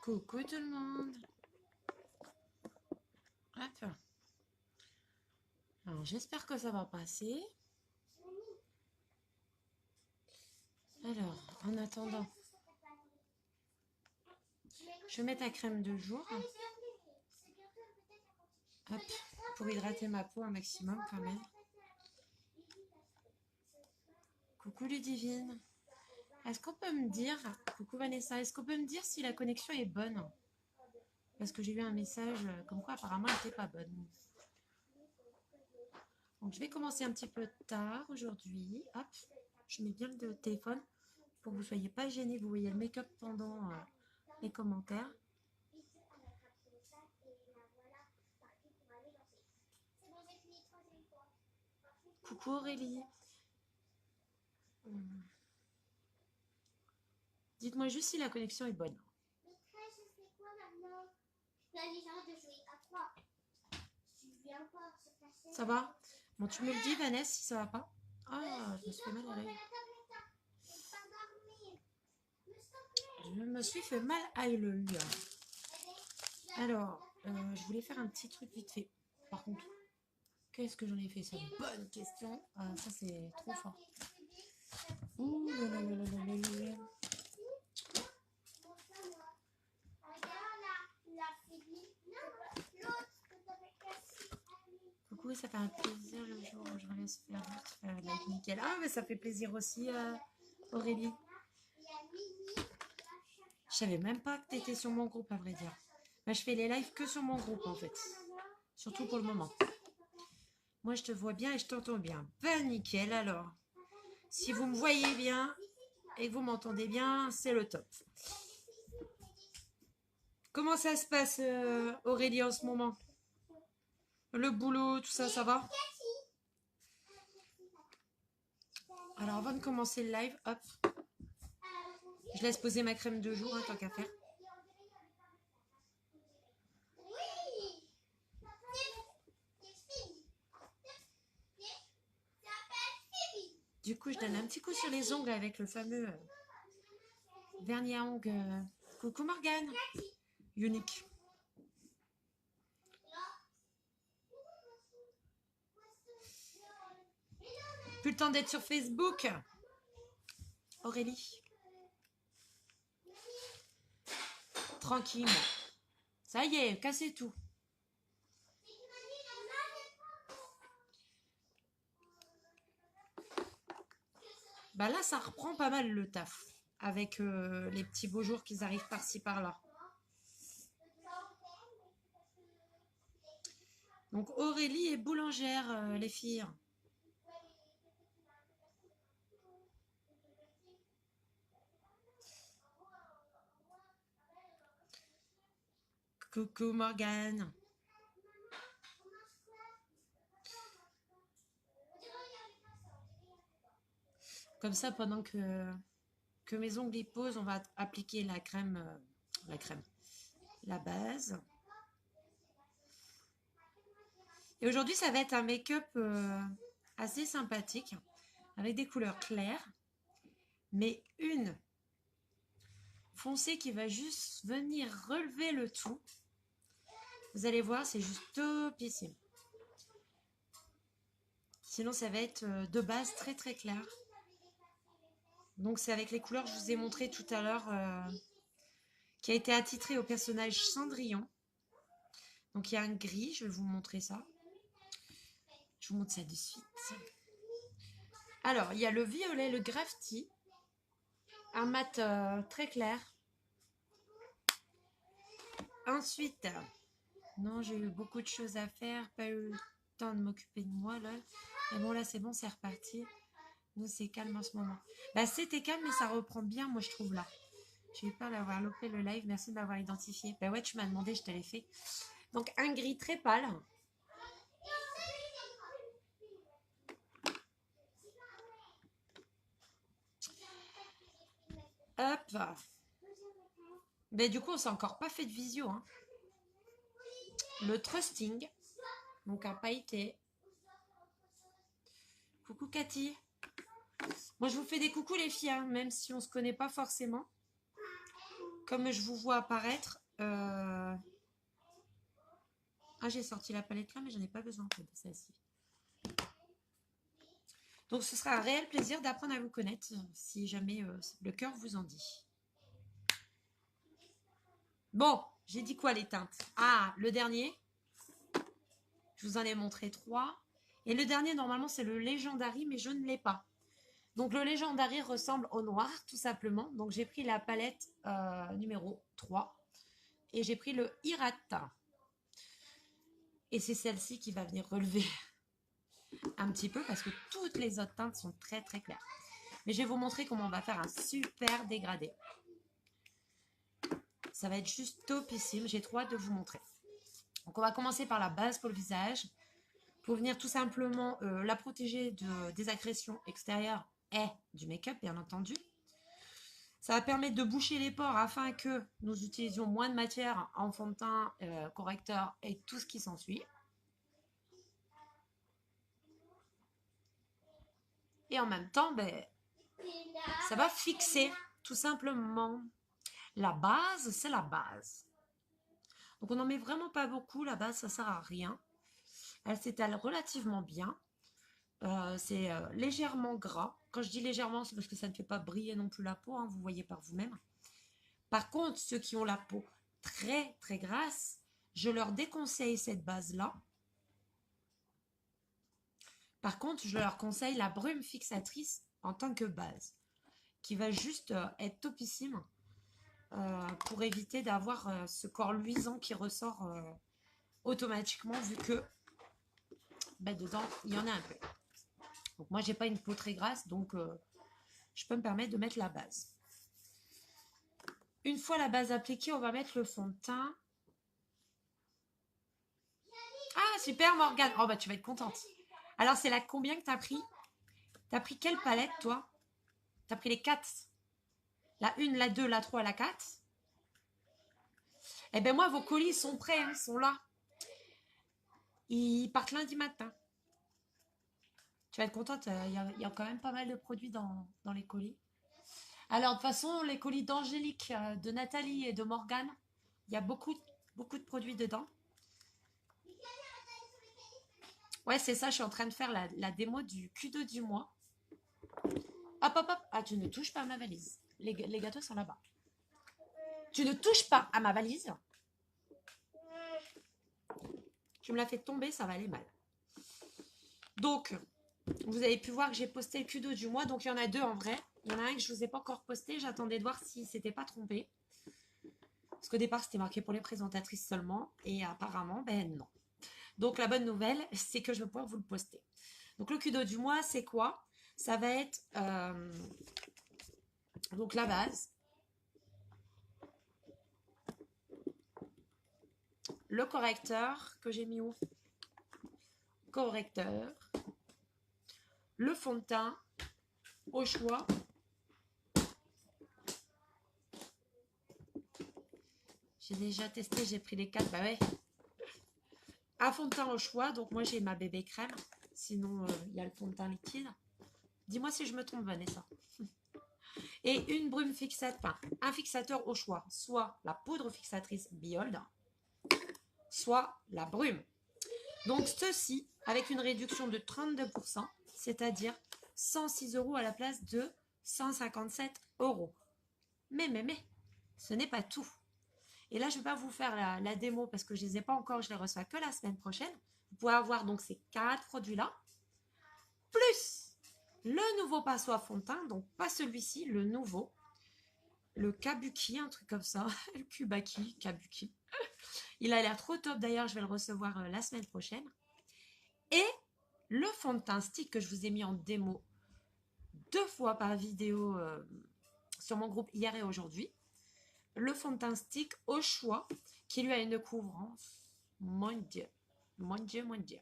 Coucou tout le monde. Hop. Alors j'espère que ça va passer. Alors en attendant, je mets ta crème de jour. Hop, pour hydrater ma peau un maximum quand même. Coucou Ludivine. Est-ce qu'on peut me dire, coucou Vanessa, est-ce qu'on peut me dire si la connexion est bonne? Parce que j'ai eu un message comme quoi apparemment elle n'était pas bonne. Donc je vais commencer un petit peu tard aujourd'hui. Hop, je mets bien le téléphone pour que vous ne soyez pas gênés. Vous voyez le make-up pendant les commentaires. Coucou Aurélie. Dites-moi juste si la connexion est bonne. Ça va? Bon, tu me le dis, Vanessa, si ça va pas? Ah, je me suis fait mal à l'œil. Je me suis fait mal à l'œil. Alors, je voulais faire un petit truc vite fait. Par contre, qu'est-ce que j'en ai fait? C'est une bonne question. Ça, c'est trop fort. Ouh là là là là là là là. Coucou, ça fait un plaisir le jour où je vous laisse faire like nickel. Ah, mais ça fait plaisir aussi, Aurélie. Je savais même pas que tu étais sur mon groupe, à vrai dire. Bah, je fais les lives que sur mon groupe, en fait. Surtout pour le moment. Moi, je te vois bien et je t'entends bien. Ben, nickel, alors. Si vous me voyez bien et que vous m'entendez bien, c'est le top. Comment ça se passe, Aurélie, en ce moment? Le boulot, tout ça, ça va? Alors, avant de commencer le live, hop, je laisse poser ma crème de jour, hein, tant qu'à faire. Du coup, je donne un petit coup sur les ongles avec le fameux vernis à ongles. Coucou Morgane. Unique. Plus le temps d'être sur Facebook. Aurélie. Tranquille. Ça y est, cassez tout. Bah là, ça reprend pas mal le taf. Avec les petits beaux jours qui arrivent par-ci par-là. Donc Aurélie est boulangère, les filles. Coucou Morgane. Comme ça, pendant que mes ongles y posent, on va appliquer la crème, la base. Et aujourd'hui, ça va être un make-up assez sympathique, avec des couleurs claires, mais une foncée qui va juste venir relever le tout. Vous allez voir, c'est juste topissime. Sinon, ça va être de base très très clair. Donc, c'est avec les couleurs que je vous ai montré tout à l'heure, qui a été attitré au personnage Cendrillon. Donc, il y a un gris, je vais vous montrer ça. Je vous montre ça de suite. Alors, il y a le violet, le Grafty, un mat très clair. Ensuite, non, j'ai eu beaucoup de choses à faire, pas eu le temps de m'occuper de moi là. Mais bon, là, c'est bon, c'est reparti. Nous, c'est calme en ce moment. Bah, c'était calme, mais ça reprend bien, moi, je trouve là. J'ai eu peur d'avoir loupé le live. Merci de m'avoir identifié. Bah ouais, tu m'as demandé, je te l'ai fait. Donc, un gris très pâle. Hop. Mais du coup, on s'est encore pas fait de visio. Hein. Le Trusting. Donc, un pailleté. Coucou Cathy. Moi, je vous fais des coucous les filles, hein, même si on se connaît pas forcément. comme je vous vois apparaître... Ah, j'ai sorti la palette là, mais j'en ai pas besoin en fait, de celle-ci. Donc, ce sera un réel plaisir d'apprendre à vous connaître, si jamais le cœur vous en dit. Bon, j'ai dit quoi les teintes? Ah, le dernier. Je vous en ai montré 3. Et le dernier, normalement, c'est le Legendary, mais je ne l'ai pas. Donc, le Legendary ressemble au noir, tout simplement. Donc, j'ai pris la palette numéro 3. Et j'ai pris le Hirata. Et c'est celle-ci qui va venir relever un petit peu, parce que toutes les autres teintes sont très, très claires. Mais je vais vous montrer comment on va faire un super dégradé. Ça va être juste topissime. J'ai trop hâte de vous montrer. Donc, on va commencer par la base pour le visage. Pour venir tout simplement la protéger des agressions extérieures et du make-up, bien entendu. Ça va permettre de boucher les pores afin que nous utilisions moins de matière en fond de teint, correcteur et tout ce qui s'ensuit. Et en même temps, ben, ça va fixer tout simplement. La base, c'est la base. Donc on n'en met vraiment pas beaucoup, la base, ça sert à rien. Elle s'étale relativement bien. C'est légèrement gras. Quand je dis légèrement, c'est parce que ça ne fait pas briller non plus la peau, hein, vous voyez par vous-même. Par contre, ceux qui ont la peau très très grasse, je leur déconseille cette base-là. Par contre, je leur conseille la brume fixatrice en tant que base, qui va juste être topissime pour éviter d'avoir ce corps luisant qui ressort automatiquement, vu que ben, dedans, il y en a un peu. Donc moi, j'ai pas une peau très grasse, donc je peux me permettre de mettre la base. Une fois la base appliquée, on va mettre le fond de teint. Ah, super Morgane. Oh, bah tu vas être contente. Alors, c'est la combien que tu as pris? Tu as pris quelle palette, toi? Tu as pris les 4. La 1, la 2, la 3, la 4. Eh bien, moi, vos colis sont prêts, hein, sont là. Ils partent lundi matin. Tu vas être contente, il y a quand même pas mal de produits dans les colis. Alors, de toute façon, les colis d'Angélique, de Nathalie et de Morgane, il y a beaucoup de produits dedans. Ouais, c'est ça, je suis en train de faire la démo du Q2 du mois. Hop, hop, hop. Ah, tu ne touches pas à ma valise. Les gâteaux sont là-bas. Tu ne touches pas à ma valise. Tu me l'as fait tomber, ça va aller mal. Donc, vous avez pu voir que j'ai posté le Q2 du mois. Donc, il y en a 2 en vrai. Il y en a un que je ne vous ai pas encore posté. J'attendais de voir si c'était pas trompé. Parce qu'au départ, c'était marqué pour les présentatrices seulement. Et apparemment, ben non. Donc, la bonne nouvelle, c'est que je vais pouvoir vous le poster. Donc, le Q2 du mois, c'est quoi? Ça va être donc la base. Le correcteur que j'ai mis où? Correcteur. Le fond de teint au choix. J'ai déjà testé, j'ai pris les 4. Bah ouais. Un fond de teint au choix. Donc moi j'ai ma bébé crème. Sinon il y a le fond de teint liquide. Dis-moi si je me trompe, Vanessa. Et une brume fixateur, enfin un fixateur au choix. Soit la poudre fixatrice Biold, soit la brume. Donc ceci avec une réduction de 32%, c'est-à-dire 106 € à la place de 157 €. Mais, ce n'est pas tout. Et là, je ne vais pas vous faire la démo parce que je ne les ai pas encore, je les reçois que la semaine prochaine. Vous pouvez avoir donc ces 4 produits-là, plus le nouveau pinceau à fond de teint, donc pas celui-ci, le nouveau, le Kabuki, un truc comme ça, le Kubaki, Kabuki. Il a l'air trop top d'ailleurs, je vais le recevoir la semaine prochaine. Et le fond de teint stick que je vous ai mis en démo 2 fois par vidéo sur mon groupe hier et aujourd'hui. Le fond de teint stick au choix qui lui a une couvrance. Mon Dieu. Mon Dieu, mon Dieu.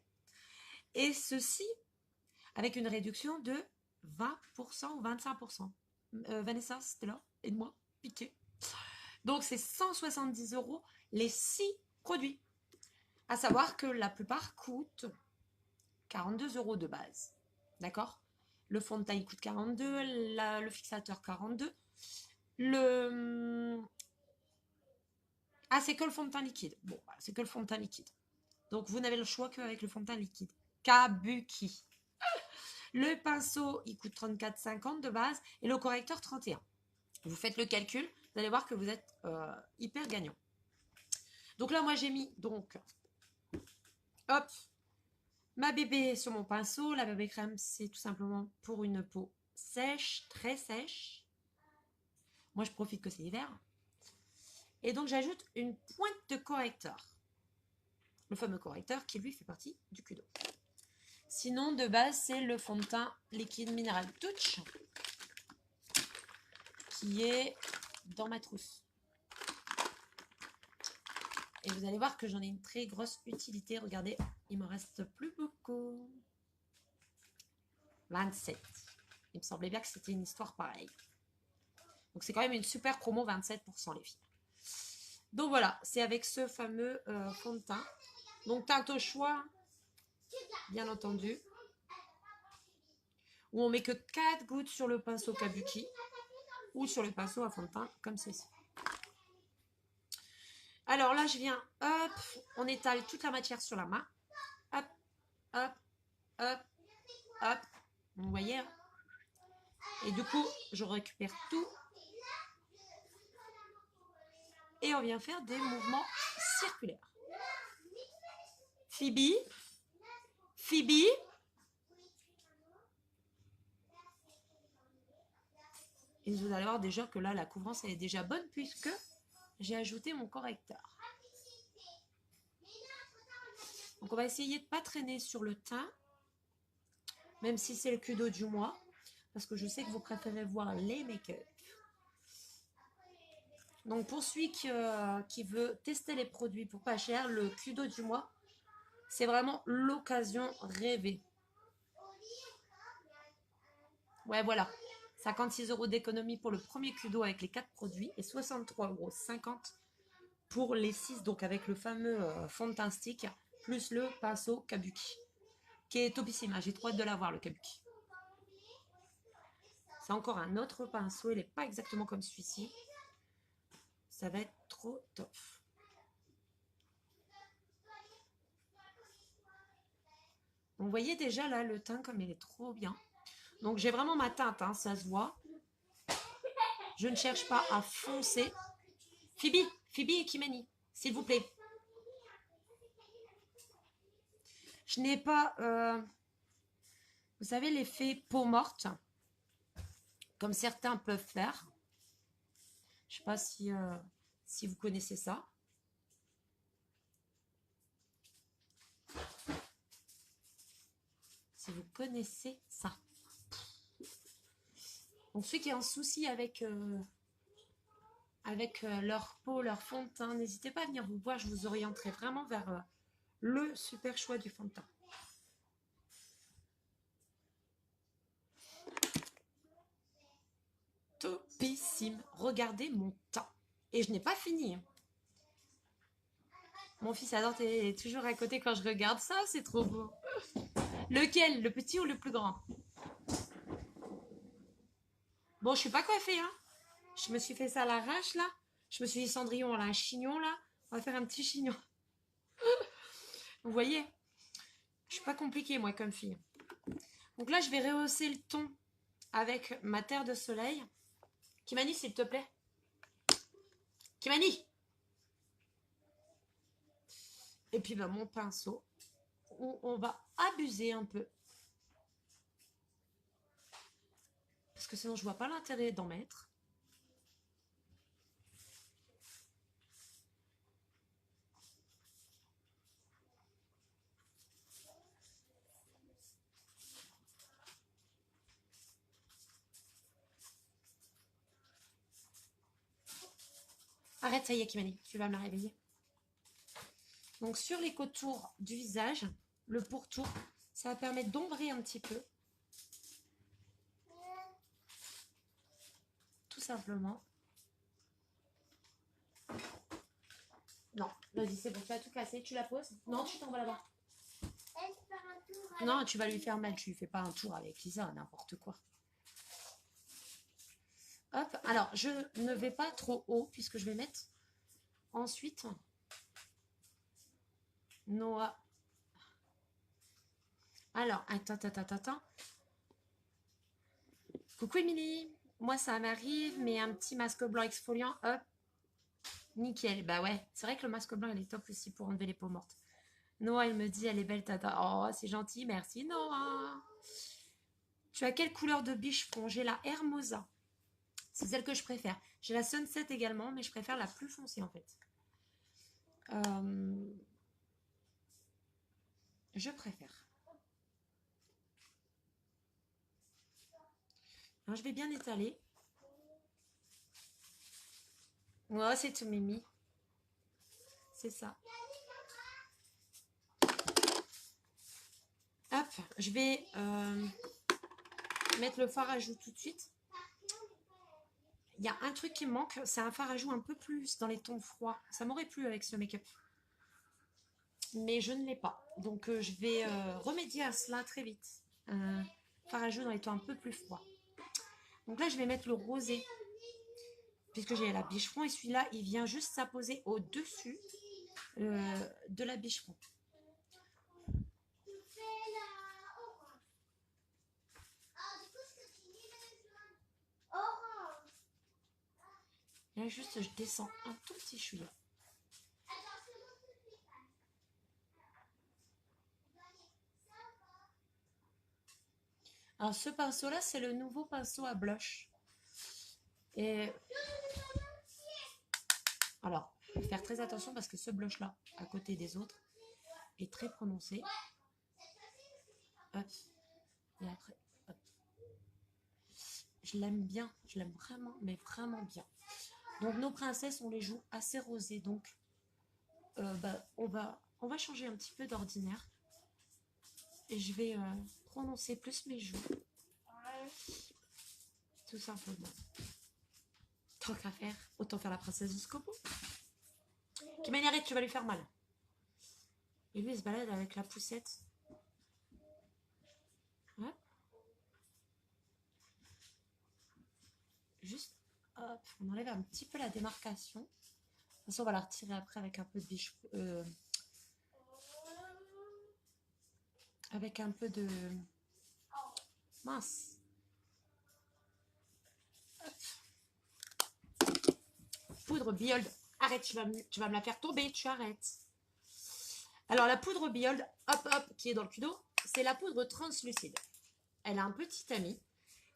Et ceci avec une réduction de 20% ou 25%. Vanessa, c'était là. Aide-moi. Pitié. Donc, c'est 170 € les 6 produits. À savoir que la plupart coûtent 42 € de base. D'accord? Le fond de teint il coûte 42, le fixateur 42. Ah, c'est que le fond de teint liquide. Bon, bah, c'est que le fond de teint liquide. Donc, vous n'avez le choix qu'avec le fond de teint liquide. Kabuki. Le pinceau, il coûte 34,50 de base et le correcteur 31. Vous faites le calcul, vous allez voir que vous êtes hyper gagnant. Donc là, moi, j'ai mis, donc, hop, ma bébé sur mon pinceau. La bébé crème, c'est tout simplement pour une peau sèche, très sèche. Moi, je profite que c'est hiver. Et donc, j'ajoute une pointe de correcteur. Le fameux correcteur qui, lui, fait partie du Kudo. Sinon, de base, c'est le fond de teint liquide Mineral Touch qui est dans ma trousse. Et vous allez voir que j'en ai une très grosse utilité. Regardez, il me reste plus beaucoup. 27. Il me semblait bien que c'était une histoire pareille. Donc, c'est quand même une super promo, 27% les filles. Donc, voilà, c'est avec ce fameux fond de teint. Donc, teinte au choix, bien entendu. Où on met que 4 gouttes sur le pinceau Kabuki ou sur le pinceau à fond de teint, comme ceci. Alors là, je viens, hop, on étale toute la matière sur la main. Hop, hop, hop, hop. Vous voyez, hein? Et du coup, je récupère tout. Et on vient faire des mouvements circulaires. Phoebe. Phoebe. Et vous allez voir déjà que là, la couvrance, elle est déjà bonne puisque j'ai ajouté mon correcteur. Donc, on va essayer de ne pas traîner sur le teint, même si c'est le Kudo du mois, parce que je sais que vous préférez voir les make-up. Donc, pour celui qui veut tester les produits pour pas cher, le Kudo du mois, c'est vraiment l'occasion rêvée. Ouais, voilà. 56 € d'économie pour le premier Kudo avec les 4 produits et 63,50 € pour les 6, donc avec le fameux fond de teint stick, plus le pinceau Kabuki, qui est topissime. J'ai trop hâte de l'avoir, le Kabuki. C'est encore un autre pinceau, il n'est pas exactement comme celui-ci. Ça va être trop top. Donc, vous voyez déjà là le teint comme il est trop bien. Donc, j'ai vraiment ma teinte, hein, ça se voit. Je ne cherche pas à foncer. Phoebe et Kimani, s'il vous plaît. Je n'ai pas, vous savez, l'effet peau morte, comme certains peuvent faire. Je ne sais pas si vous connaissez ça. Si vous connaissez ça. Donc, ceux qui ont un souci avec leur peau, leur fond de teint, n'hésitez pas à venir vous voir. Je vous orienterai vraiment vers le super choix du fond de teint. Topissime. Regardez mon teint. Et je n'ai pas fini. Mon fils adore, il est toujours à côté quand je regarde ça. C'est trop beau. Lequel? Le petit ou le plus grand? Bon, je suis pas coiffée, hein. Je me suis fait ça à l'arrache, là. Je me suis dit, Cendrillon, on a un chignon, là. On va faire un petit chignon. Vous voyez? Je suis pas compliquée, moi, comme fille. Donc là, je vais rehausser le ton avec ma terre de soleil. Kimani, s'il te plaît. Kimani! Et puis, ben, mon pinceau, où on va abuser un peu. Parce que sinon, je vois pas l'intérêt d'en mettre. Arrête, ça y est, Kimani, tu vas me la réveiller. Donc, sur les contours du visage, le pourtour, ça va permettre d'ombrer un petit peu. Tout simplement. Non, vas-y, c'est bon, tu vas tout casser. Tu la poses? Non, tu t'en vas là-bas. Non, tu vas lui faire mal. Tu lui fais pas un tour avec Lisa, n'importe quoi. Hop, alors je ne vais pas trop haut puisque je vais mettre Ensuite, Noah. Alors, attends. Coucou Émilie. Moi, ça m'arrive, mais un petit masque blanc exfoliant, hop, nickel. Bah ouais, c'est vrai que le masque blanc, il est top aussi pour enlever les peaux mortes. Noah, il me dit, elle est belle, tata. Oh, c'est gentil, merci Noah. Tu as quelle couleur de biche-fond? J'ai la Hermosa. C'est celle que je préfère. J'ai la Sunset également, mais je préfère la plus foncée en fait. Je préfère. Alors, je vais bien étaler. Oh, c'est tout mimi. C'est ça. Hop, je vais mettre le fard à joues tout de suite. Il y a un truc qui me manque, c'est un fard à joues un peu plus dans les tons froids. Ça m'aurait plu avec ce make-up. Mais je ne l'ai pas. Donc je vais remédier à cela très vite. Fard à joues dans les tons un peu plus froids. Donc là, je vais mettre le rosé. Puisque j'ai la biche-fond. Et celui-là, il vient juste s'apposer au-dessus de la biche-fond. Là, juste, je descends un tout petit chouïa. Alors, ce pinceau-là, c'est le nouveau pinceau à blush. Et alors, il faut faire très attention parce que ce blush-là, à côté des autres, est très prononcé. Hop. Et après, hop. Je l'aime bien. Je l'aime vraiment, mais vraiment bien. Donc, nos princesses, on les joue assez rosées. Donc, on va changer un petit peu d'ordinaire. Et je vais prononcer plus mes joues. Tout simplement. Tant qu'à faire, autant faire la princesse jusqu'au bout. Qui m'énerve, tu vas lui faire mal. Et lui, il se balade avec la poussette. Ouais. Juste, hop, on enlève un petit peu la démarcation. De toute façon, on va la retirer après avec un peu de biche. Avec un peu de... Mince. Hop. Poudre Biold. Arrête, tu vas me la faire tomber, tu arrêtes. Alors, la poudre Biold, hop, qui est dans le cudo, c'est la poudre translucide. Elle a un petit ami.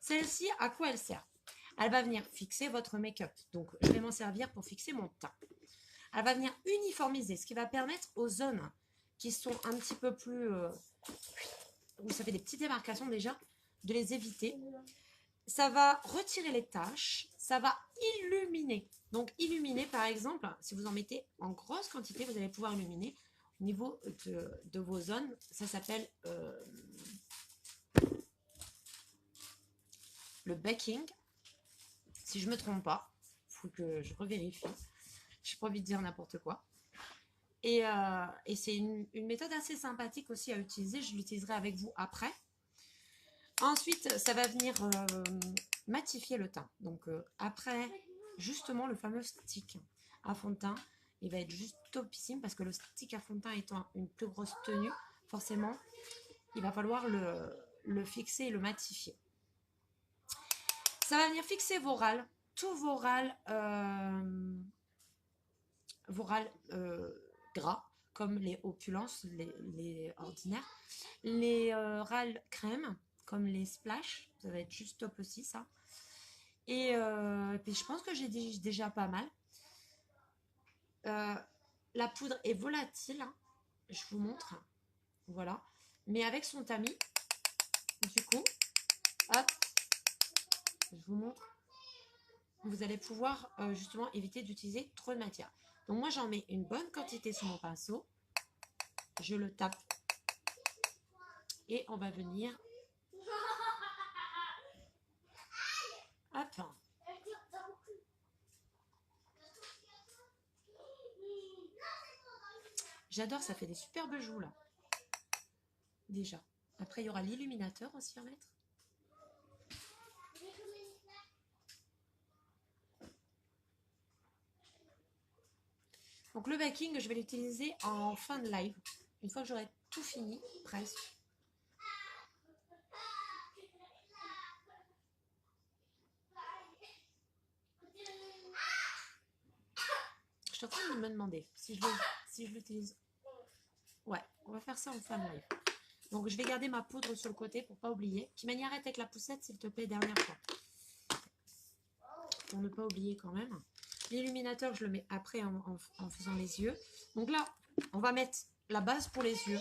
Celle-ci, à quoi elle sert? Elle va venir fixer votre make-up. Donc, je vais m'en servir pour fixer mon teint. Elle va venir uniformiser, ce qui va permettre aux zones qui sont un petit peu plus... où ça fait des petites démarcations déjà, de les éviter. Ça va retirer les taches, ça va illuminer. Donc, illuminer, par exemple, si vous en mettez en grosse quantité, vous allez pouvoir illuminer au niveau de vos zones. Ça s'appelle le baking. Si je ne me trompe pas, il faut que je revérifie. Je n'ai pas envie de dire n'importe quoi. Et c'est une méthode assez sympathique aussi à utiliser. Je l'utiliserai avec vous après. Ensuite, ça va venir matifier le teint. Donc, après, justement, le fameux stick à fond de teint, il va être juste topissime parce que le stick à fond de teint étant une plus grosse tenue, forcément, il va falloir le fixer et le matifier. Ça va venir fixer vos râles, tous vos râles gras, comme les opulences, les ordinaires, les râles crème, comme les splash, ça va être juste top aussi ça. Et puis je pense que j'ai déjà pas mal. La poudre est volatile, hein, je vous montre, voilà. Mais avec son tamis, du coup, hop, je vous montre, vous allez pouvoir justement éviter d'utiliser trop de matière. Donc moi j'en mets une bonne quantité sur mon pinceau, je le tape et on va venir, hop. J'adore, ça fait des superbes joues là. Déjà. Après, il y aura l'illuminateur aussi à mettre. Donc le backing, je vais l'utiliser en fin de live. Une fois que j'aurai tout fini, presque. Je suis en train de me demander si je l'utilise. Ouais, on va faire ça en fin de live. Donc je vais garder ma poudre sur le côté pour pas oublier. Kimani, arrête avec la poussette s'il te plaît, dernière fois. Pour ne pas oublier quand même. L'illuminateur, je le mets après en faisant les yeux. Donc là, on va mettre la base pour les yeux.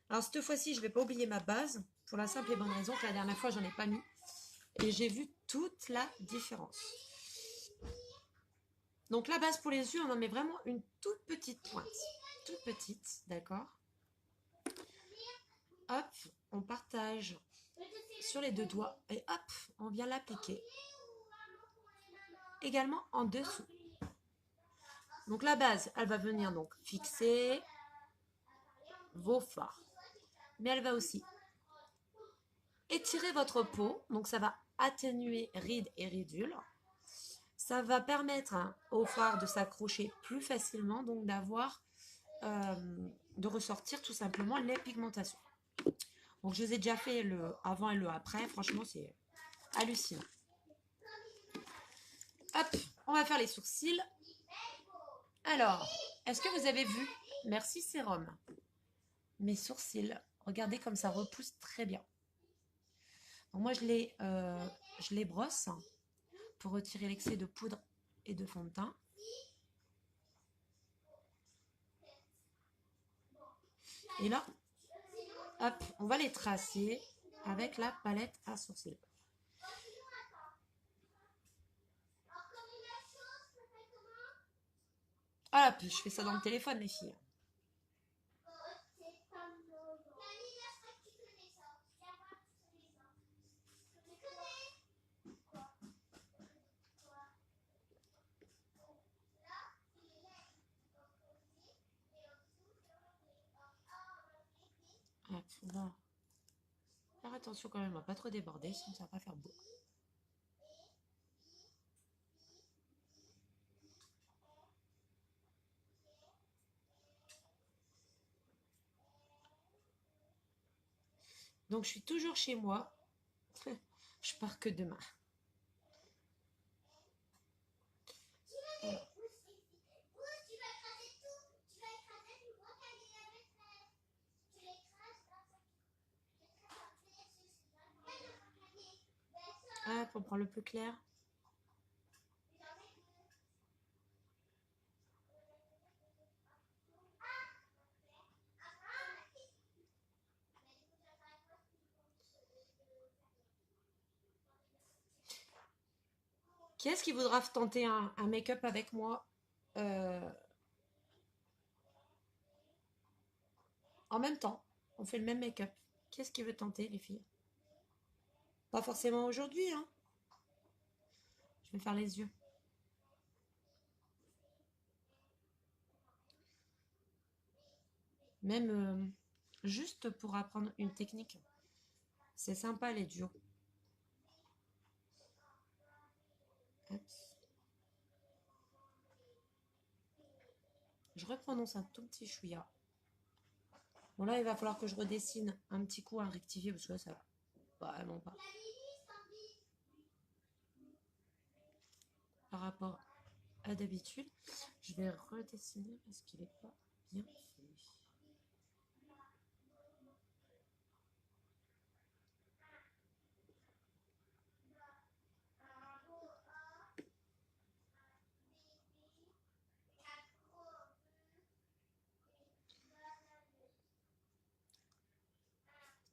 Alors cette fois-ci, je ne vais pas oublier ma base. Pour la simple et bonne raison que la dernière fois, j'en ai pas mis. Et j'ai vu toute la différence. Donc la base pour les yeux, on en met vraiment une toute petite pointe. Toute petite, d'accord. Hop, on partage sur les deux doigts. Et hop, on vient l'appliquer. Également en dessous. Donc la base, elle va venir donc fixer vos fards. Mais elle va aussi étirer votre peau. Donc ça va atténuer rides et ridules. Ça va permettre aux fards de s'accrocher plus facilement. Donc d'avoir, de ressortir tout simplement les pigmentations. Donc je vous ai déjà fait le avant et le après. Franchement, c'est hallucinant. Hop, on va faire les sourcils. Alors, est-ce que vous avez vu, merci sérum, mes sourcils, regardez comme ça repousse très bien. Donc moi, je les brosse pour retirer l'excès de poudre et de fond de teint. Et là, hop, on va les tracer avec la palette à sourcils. Hop, je fais ça dans le téléphone, les filles. Hop, on va faire attention quand même, on va pas trop déborder, sinon ça va pas faire beau. Donc je suis toujours chez moi. Je pars que demain. Hop, on prend le plus clair. Qui est-ce qui voudra tenter un make-up avec moi en même temps? On fait le même make-up. Qui est-ce qui veut tenter, les filles? Pas forcément aujourd'hui, hein. Je vais faire les yeux. Même juste pour apprendre une technique. C'est sympa, les duos. Hop. Je reprononce un tout petit chouïa. Bon là, il va falloir que je redessine un petit coup à rectifier parce que là, ça va vraiment pas. Par rapport à d'habitude, je vais redessiner parce qu'il n'est pas bien fait.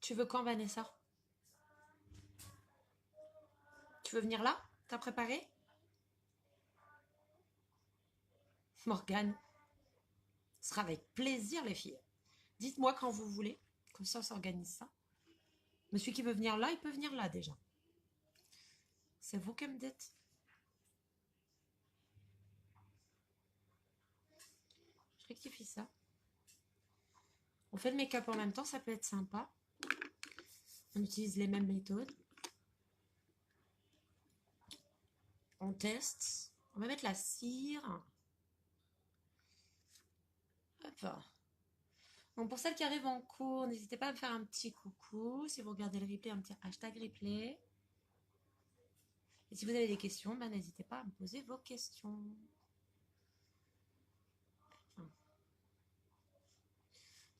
Tu veux quand, Vanessa? Tu veux venir là? T'as préparé? Morgane. Ce sera avec plaisir, les filles. Dites-moi quand vous voulez. Comme ça, on s'organise ça. Mais celui qui veut venir là, il peut venir là déjà. C'est vous qui me dites. Je rectifie ça. On fait le make-up en même temps, ça peut être sympa. On utilise les mêmes méthodes. On teste. On va mettre la cire. Hop. Donc pour celles qui arrivent en cours, n'hésitez pas à me faire un petit coucou. Si vous regardez le replay, un petit hashtag replay. Et si vous avez des questions, ben, n'hésitez pas à me poser vos questions. Donc,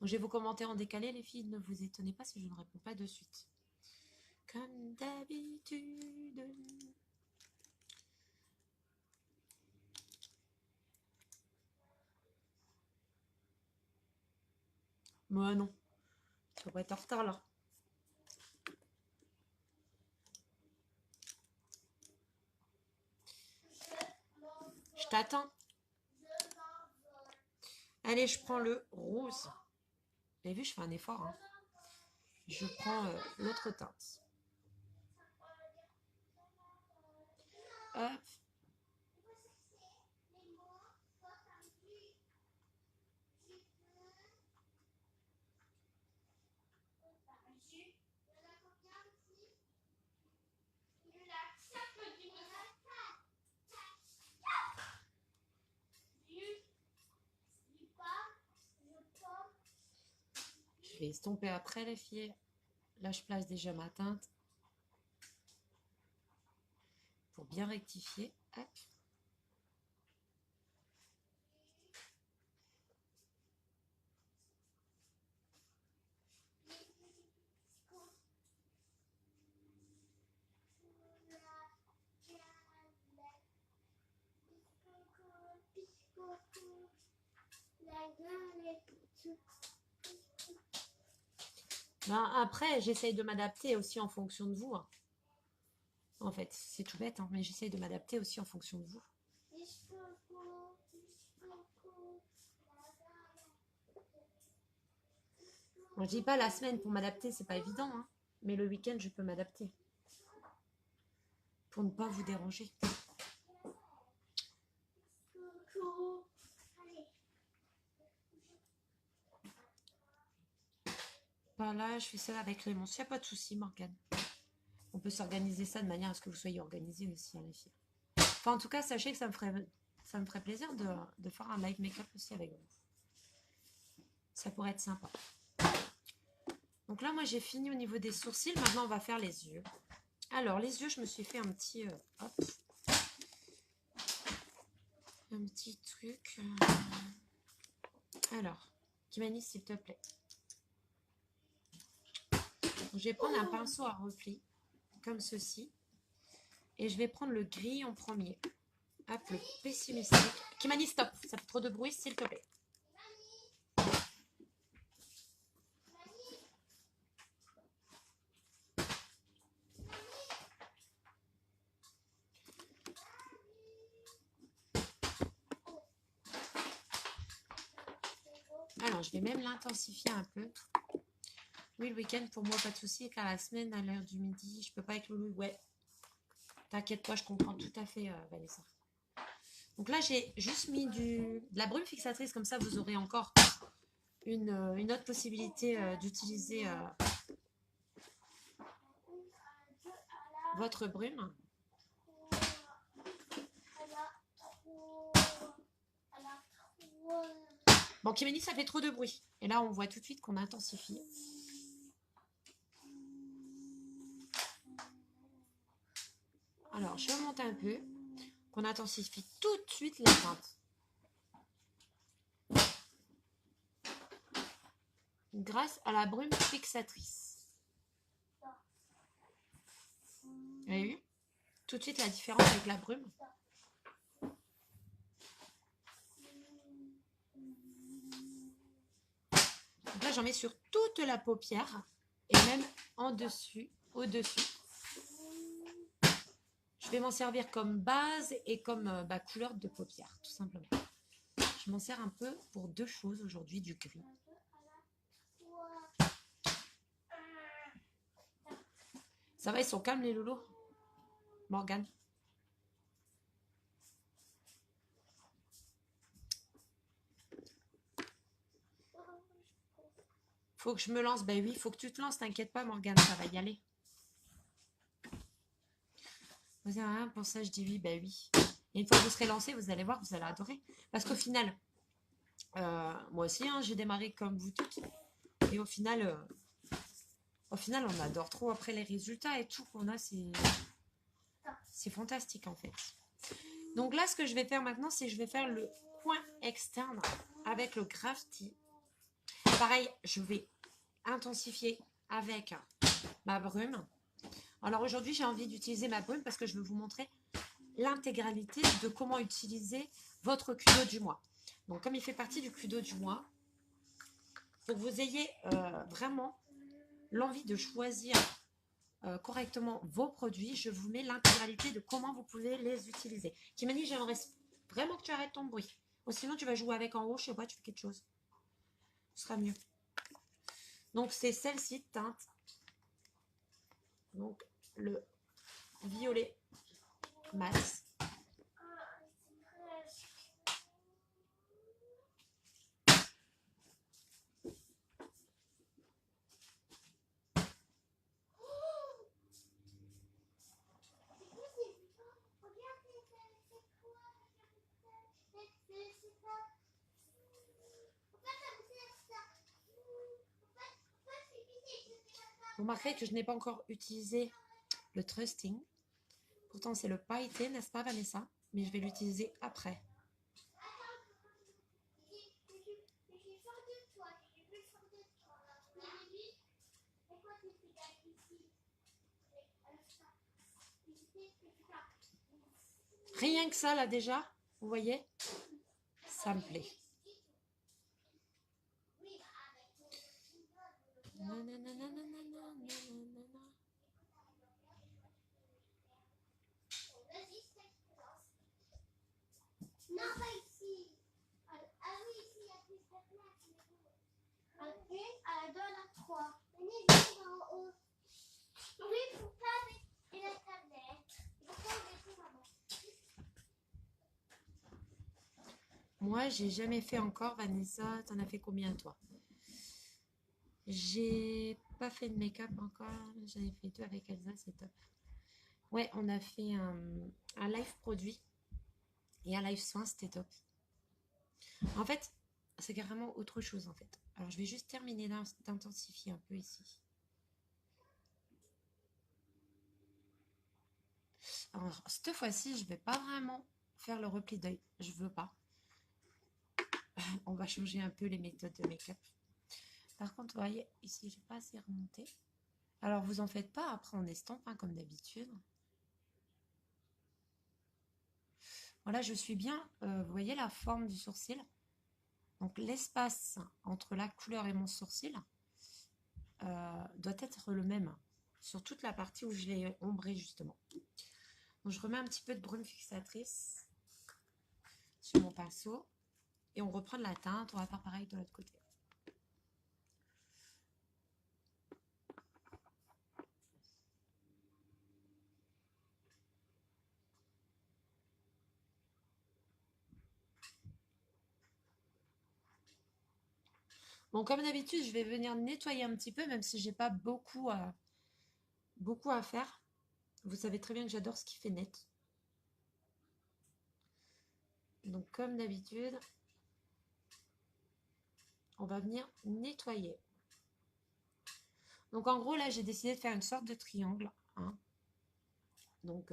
je vais vous commenter en décalé, les filles. Ne vous étonnez pas si je ne réponds pas de suite. Comme d'habitude. Moi, non. Ça va être en retard, là. Je t'attends. Allez, je prends le rose. Vous avez vu, je fais un effort. Hein. Je prends l'autre teinte. Hop. Je vais estomper après, les filles. Là, je place déjà ma teinte. Pour bien rectifier. Hop. Ben, après, j'essaye de m'adapter aussi en fonction de vous. Hein. En fait, c'est tout bête, hein, mais j'essaye de m'adapter aussi en fonction de vous. Bon, je dis pas la semaine pour m'adapter, c'est pas évident, hein, mais le week-end, je peux m'adapter. Pour ne pas vous déranger. Voilà, je fais ça avec Clémence. Il n'y a pas de souci, Morgane. On peut s'organiser ça de manière à ce que vous soyez organisés aussi, hein, les filles. Enfin, en tout cas, sachez que ça me ferait plaisir de faire un live make-up aussi avec vous. Ça pourrait être sympa. Donc là, moi, j'ai fini au niveau des sourcils. Maintenant, on va faire les yeux. Alors, les yeux, je me suis fait un petit... hop. Un petit truc. Alors, Kimani, s'il te plaît. Je vais prendre un pinceau à repli, comme ceci. Et je vais prendre le gris en premier. Hop, le pessimistique. Kimani, stop. Ça fait trop de bruit, s'il te plaît. Alors, je vais même l'intensifier un peu. Oui, le week-end, pour moi, pas de souci. Car la semaine, à l'heure du midi, je peux pas avec Loulou. Ouais. T'inquiète pas, je comprends tout à fait, Vanessa. Donc là, j'ai juste mis de la brume fixatrice. Comme ça, vous aurez encore une autre possibilité d'utiliser votre brume. Bon, Kimani, ça fait trop de bruit. Et là, on voit tout de suite qu'on intensifie. Alors, je remonte un peu. Qu'on intensifie tout de suite les teintes. Grâce à la brume fixatrice. Vous avez vu? Tout de suite la différence avec la brume. Donc là, j'en mets sur toute la paupière et même en dessus, au-dessus. Je vais m'en servir comme base et comme couleur de paupière, tout simplement. Je m'en sers un peu pour deux choses aujourd'hui, du gris. Ça va, ils sont calmes les loulous? Morgane? Faut que je me lance. Ben oui, faut que tu te lances, t'inquiète pas, Morgane, ça va y aller. Vous avez rien pour ça, je dis oui, ben oui. Et une fois que vous serez lancé, vous allez voir, vous allez adorer. Parce qu'au final, Moi aussi, hein, j'ai démarré comme vous toutes. Et au final, on adore trop après les résultats et tout qu'on a, c'est fantastique en fait. Donc là, ce que je vais faire maintenant, c'est que je vais faire le point externe avec le graffiti. Pareil, je vais intensifier avec ma brume. Alors aujourd'hui, j'ai envie d'utiliser ma brume parce que je veux vous montrer l'intégralité de comment utiliser votre Kudo du mois. Donc comme il fait partie du Kudo du mois, pour que vous ayez vraiment l'envie de choisir correctement vos produits, je vous mets l'intégralité de comment vous pouvez les utiliser. Kimani, j'aimerais vraiment que tu arrêtes ton bruit. Ou sinon, tu vas jouer avec en haut, je sais pas, tu fais quelque chose. Ce sera mieux. Donc, c'est celle-ci, teinte. Donc, le violet mat. Vous remarquerez que je n'ai pas encore utilisé le trusting. Pourtant, c'est le pailleté, n'est-ce pas, Vanessa? Mais je vais l'utiliser après. Rien que ça, là, déjà, vous voyez, ça me plaît. Non, pas ici. Ah oui, ici, il y a plus de place. À la 2, à la 3. Venez venez en haut. Oui, pour pas avec la tablette. Pourquoi on met tout maman? Moi, j'ai jamais fait encore, Vanessa. T'en as fait combien, toi? J'ai pas fait de make-up encore. J'en ai fait 2 avec Elsa, c'est top. Ouais, on a fait un live produit et un live soin, c'était top. En fait, c'est carrément autre chose, en fait. Alors, je vais juste terminer d'intensifier un peu ici. Alors, cette fois-ci, je vais pas vraiment faire le repli d'œil. Je veux pas. On va changer un peu les méthodes de make-up. Par contre, vous voyez, ici, j'ai pas assez remonté. Alors, vous en faites pas, après on estompe, hein, comme d'habitude. Voilà, je suis bien, vous voyez la forme du sourcil. Donc, l'espace entre la couleur et mon sourcil doit être le même sur toute la partie où je l'ai ombré, justement. Donc, je remets un petit peu de brume fixatrice sur mon pinceau. Et on reprend de la teinte, on va faire pareil de l'autre côté. Bon, comme d'habitude, je vais venir nettoyer un petit peu, même si j'ai pas beaucoup à faire. Vous savez très bien que j'adore ce qui fait net. Donc, comme d'habitude, on va venir nettoyer. Donc, en gros, là, j'ai décidé de faire une sorte de triangle. Hein. Donc,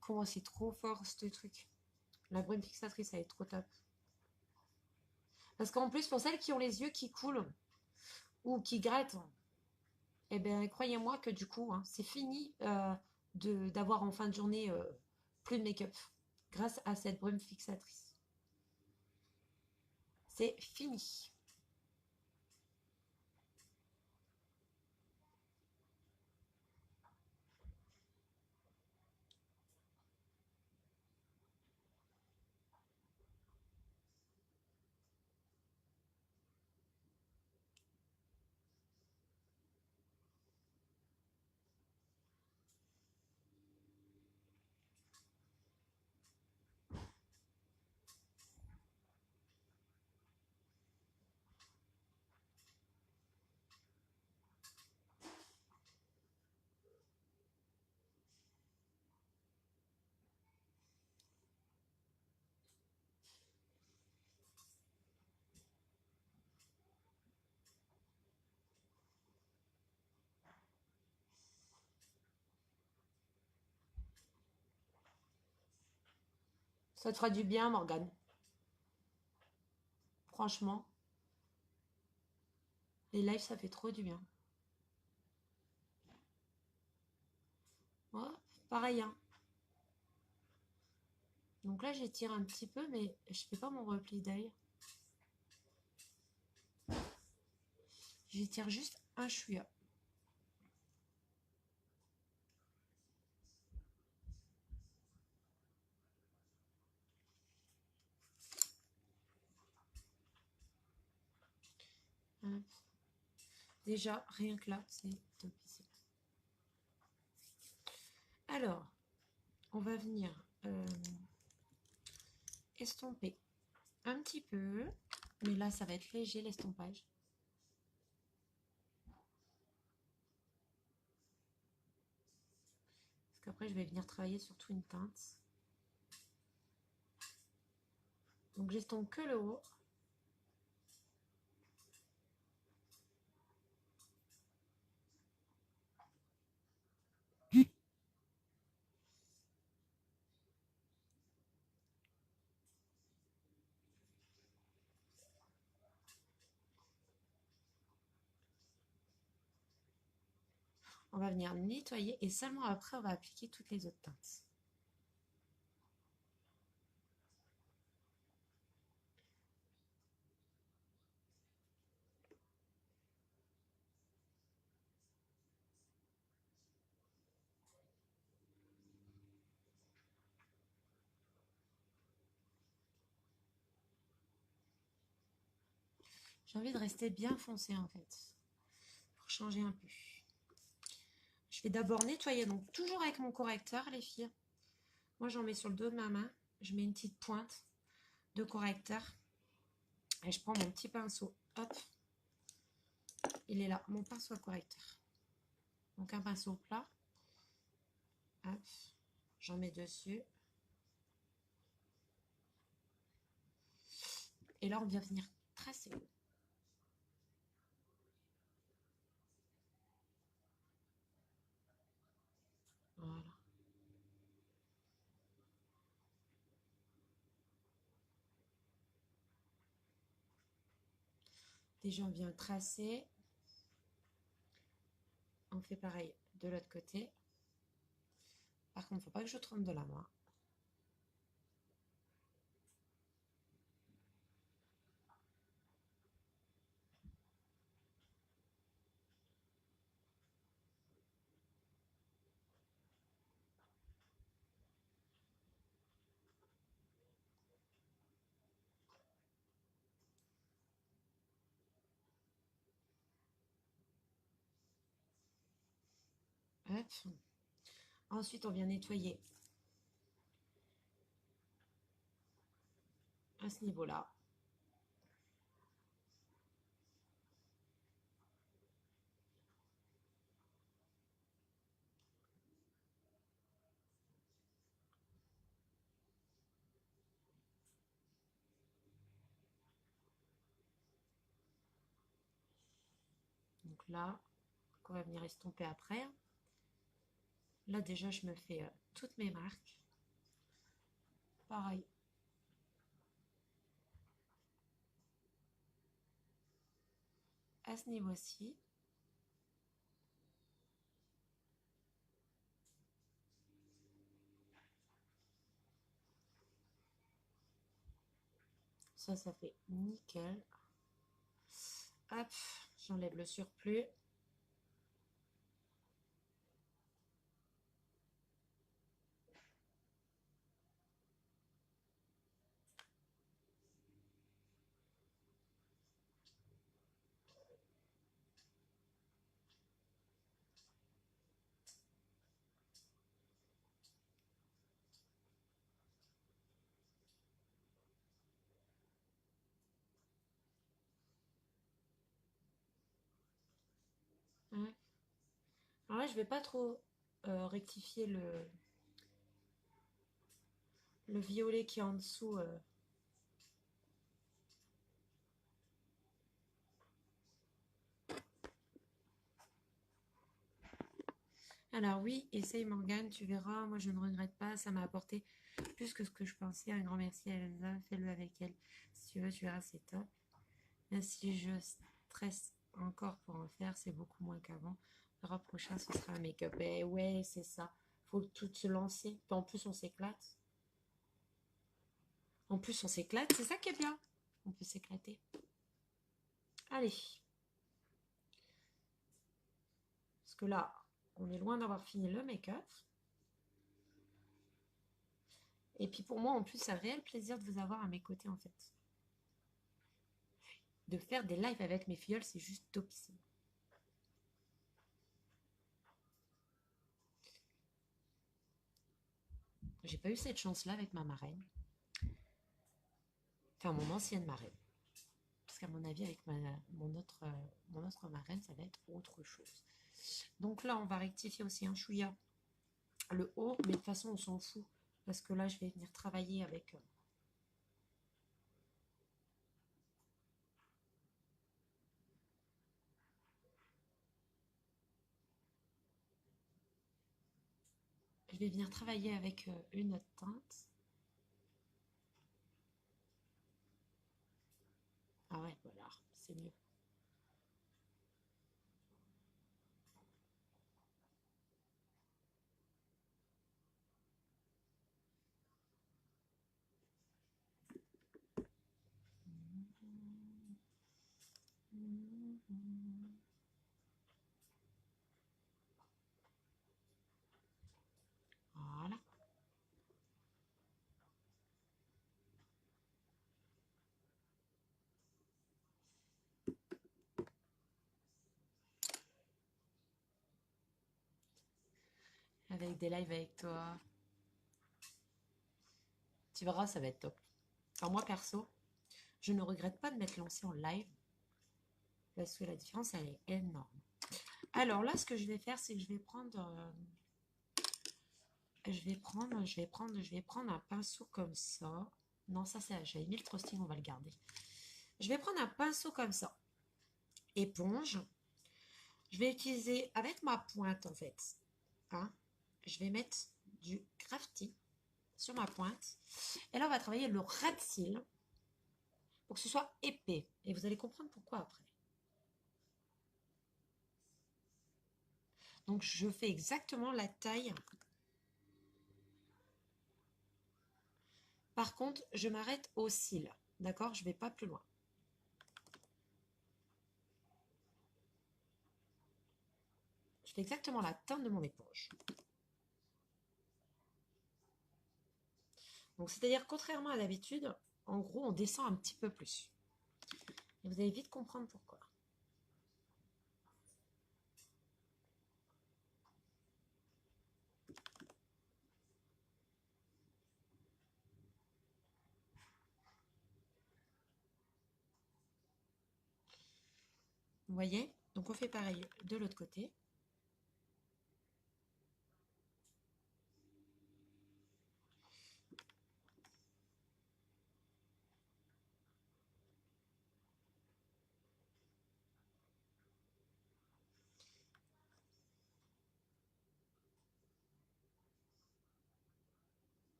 comment c'est trop fort, ce truc. La brume fixatrice, elle est trop top. Parce qu'en plus, pour celles qui ont les yeux qui coulent ou qui grattent, eh bien, croyez-moi que du coup, hein, c'est fini d'avoir en fin de journée plus de make-up grâce à cette brume fixatrice. C'est fini. Ça te fera du bien, Morgane. Franchement, les lives, ça fait trop du bien. Ouais, pareil, hein. Donc là, j'étire un petit peu, mais je fais pas mon repli d'œil. J'étire juste un chouïa. Hop. Déjà, rien que là, c'est topissime. Alors, on va venir estomper un petit peu. Mais là, ça va être léger, l'estompage. Parce qu'après, je vais venir travailler surtout une teinte. Donc, j'estompe que le haut. On va venir nettoyer et seulement après, on va appliquer toutes les autres teintes. J'ai envie de rester bien foncé en fait, pour changer un peu. Je vais d'abord nettoyer, donc toujours avec mon correcteur les filles. Moi j'en mets sur le dos de ma main, je mets une petite pointe de correcteur et je prends mon petit pinceau, hop, il est là, mon pinceau à correcteur. Donc un pinceau plat, hop, j'en mets dessus. Et là on vient venir tracer. Voilà. Déjà on vient tracer. On fait pareil de l'autre côté. Par contre, il ne faut pas que je trompe de la main. Hop. Ensuite, on vient nettoyer à ce niveau-là. Donc là, on va venir estomper après. Là, déjà, je me fais toutes mes marques. Pareil. À ce niveau-ci. Ça fait nickel. Hop, j'enlève le surplus. Ouais. Alors là, je vais pas trop rectifier le violet qui est en dessous. Alors oui, essaye Morgane, tu verras, moi je ne regrette pas, ça m'a apporté plus que ce que je pensais. Un grand merci à Elsa, fais-le avec elle. Si tu veux, tu verras, c'est top. Même si je stresse encore pour en faire, c'est beaucoup moins qu'avant. Le mois prochain, ce sera un make-up. Et ouais, c'est ça. Faut tout se lancer. Puis en plus, on s'éclate. En plus, on s'éclate. C'est ça qui est bien. On peut s'éclater. Allez. Parce que là, on est loin d'avoir fini le make-up. Et puis pour moi, en plus, c'est un réel plaisir de vous avoir à mes côtés, en fait. De faire des lives avec mes filleuls, c'est juste topissime. J'ai pas eu cette chance-là avec ma marraine. Enfin, mon ancienne marraine. Parce qu'à mon avis, avec mon autre marraine, ça va être autre chose. Donc là, on va rectifier aussi un chouïa le haut, mais de toute façon, on s'en fout. Parce que là, je vais venir travailler avec... je vais venir travailler avec une autre teinte. Ah ouais, voilà, c'est mieux. Voilà. Avec des lives avec toi. Tu verras, ça va être top. Alors moi, perso, je ne regrette pas de m'être lancée en live. Parce que la différence, elle est énorme. Alors là, ce que je vais faire, c'est que je vais prendre... je vais prendre un pinceau comme ça. Non, ça, c'est... J'avais mis le frosting, on va le garder. Je vais prendre un pinceau comme ça. Éponge. Je vais utiliser avec ma pointe, en fait. Hein, je vais mettre du crafty sur ma pointe. Et là, on va travailler le ras de cils pour que ce soit épais. Et vous allez comprendre pourquoi après. Donc, je fais exactement la taille. Par contre, je m'arrête aux cils. D'accord? Je ne vais pas plus loin. Je fais exactement la teinte de mon éponge. Donc, c'est-à-dire, contrairement à d'habitude, en gros, on descend un petit peu plus. Et vous allez vite comprendre pourquoi. Vous voyez? Donc, on fait pareil de l'autre côté.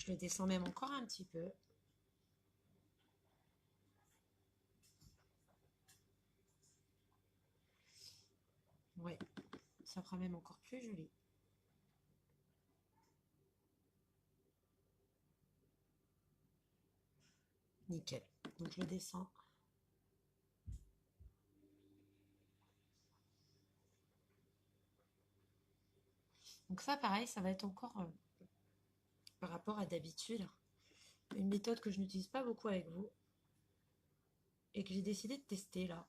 Je le descends même encore un petit peu. Ouais, ça fera même encore plus joli. Nickel. Donc je le descends. Donc ça, pareil, ça va être encore par rapport à d'habitude. Une méthode que je n'utilise pas beaucoup avec vous et que j'ai décidé de tester là.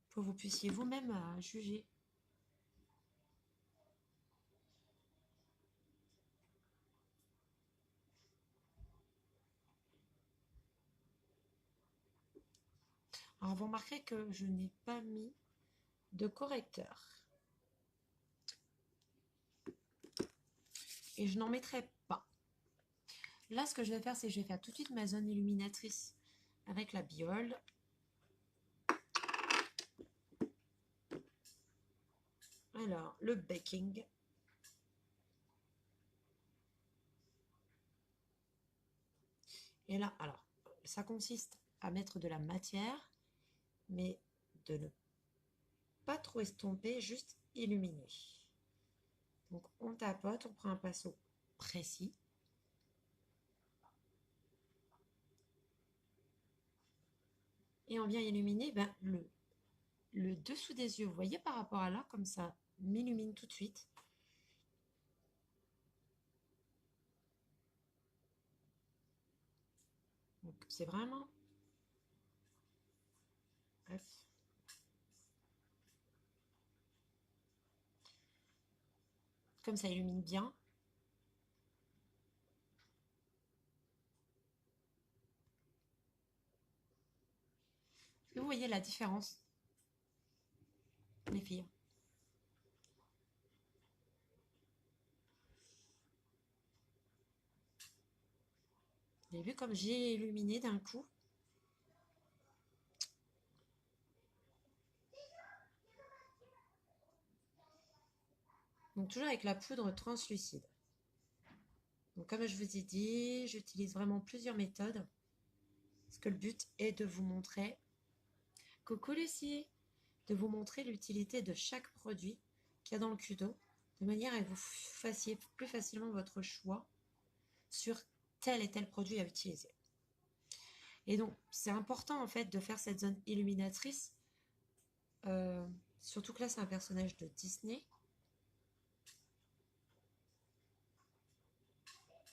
Pour que vous puissiez vous-même juger. Alors vous remarquerez que je n'ai pas mis de correcteur. Et je n'en mettrai pas. Là, ce que je vais faire, c'est que je vais faire tout de suite ma zone illuminatrice avec la biole. Alors, le baking. Et là, alors, ça consiste à mettre de la matière, mais de ne pas trop estomper, juste illuminer. Donc, on tapote, on prend un pinceau précis. Et on vient illuminer le dessous des yeux. Vous voyez par rapport à là, comme ça m'illumine tout de suite. Donc, c'est vraiment... Hop. Comme ça illumine bien. Et vous voyez la différence, les filles. Vous avez vu comme j'ai illuminé d'un coup? Donc toujours avec la poudre translucide. Donc comme je vous ai dit, j'utilise vraiment plusieurs méthodes. Parce que le but est de vous montrer, coucou Lucie, de vous montrer l'utilité de chaque produit qu'il y a dans le Kudo, de manière à que vous fassiez plus facilement votre choix sur tel et tel produit à utiliser. Et donc, c'est important en fait de faire cette zone illuminatrice, surtout que là, c'est un personnage de Disney.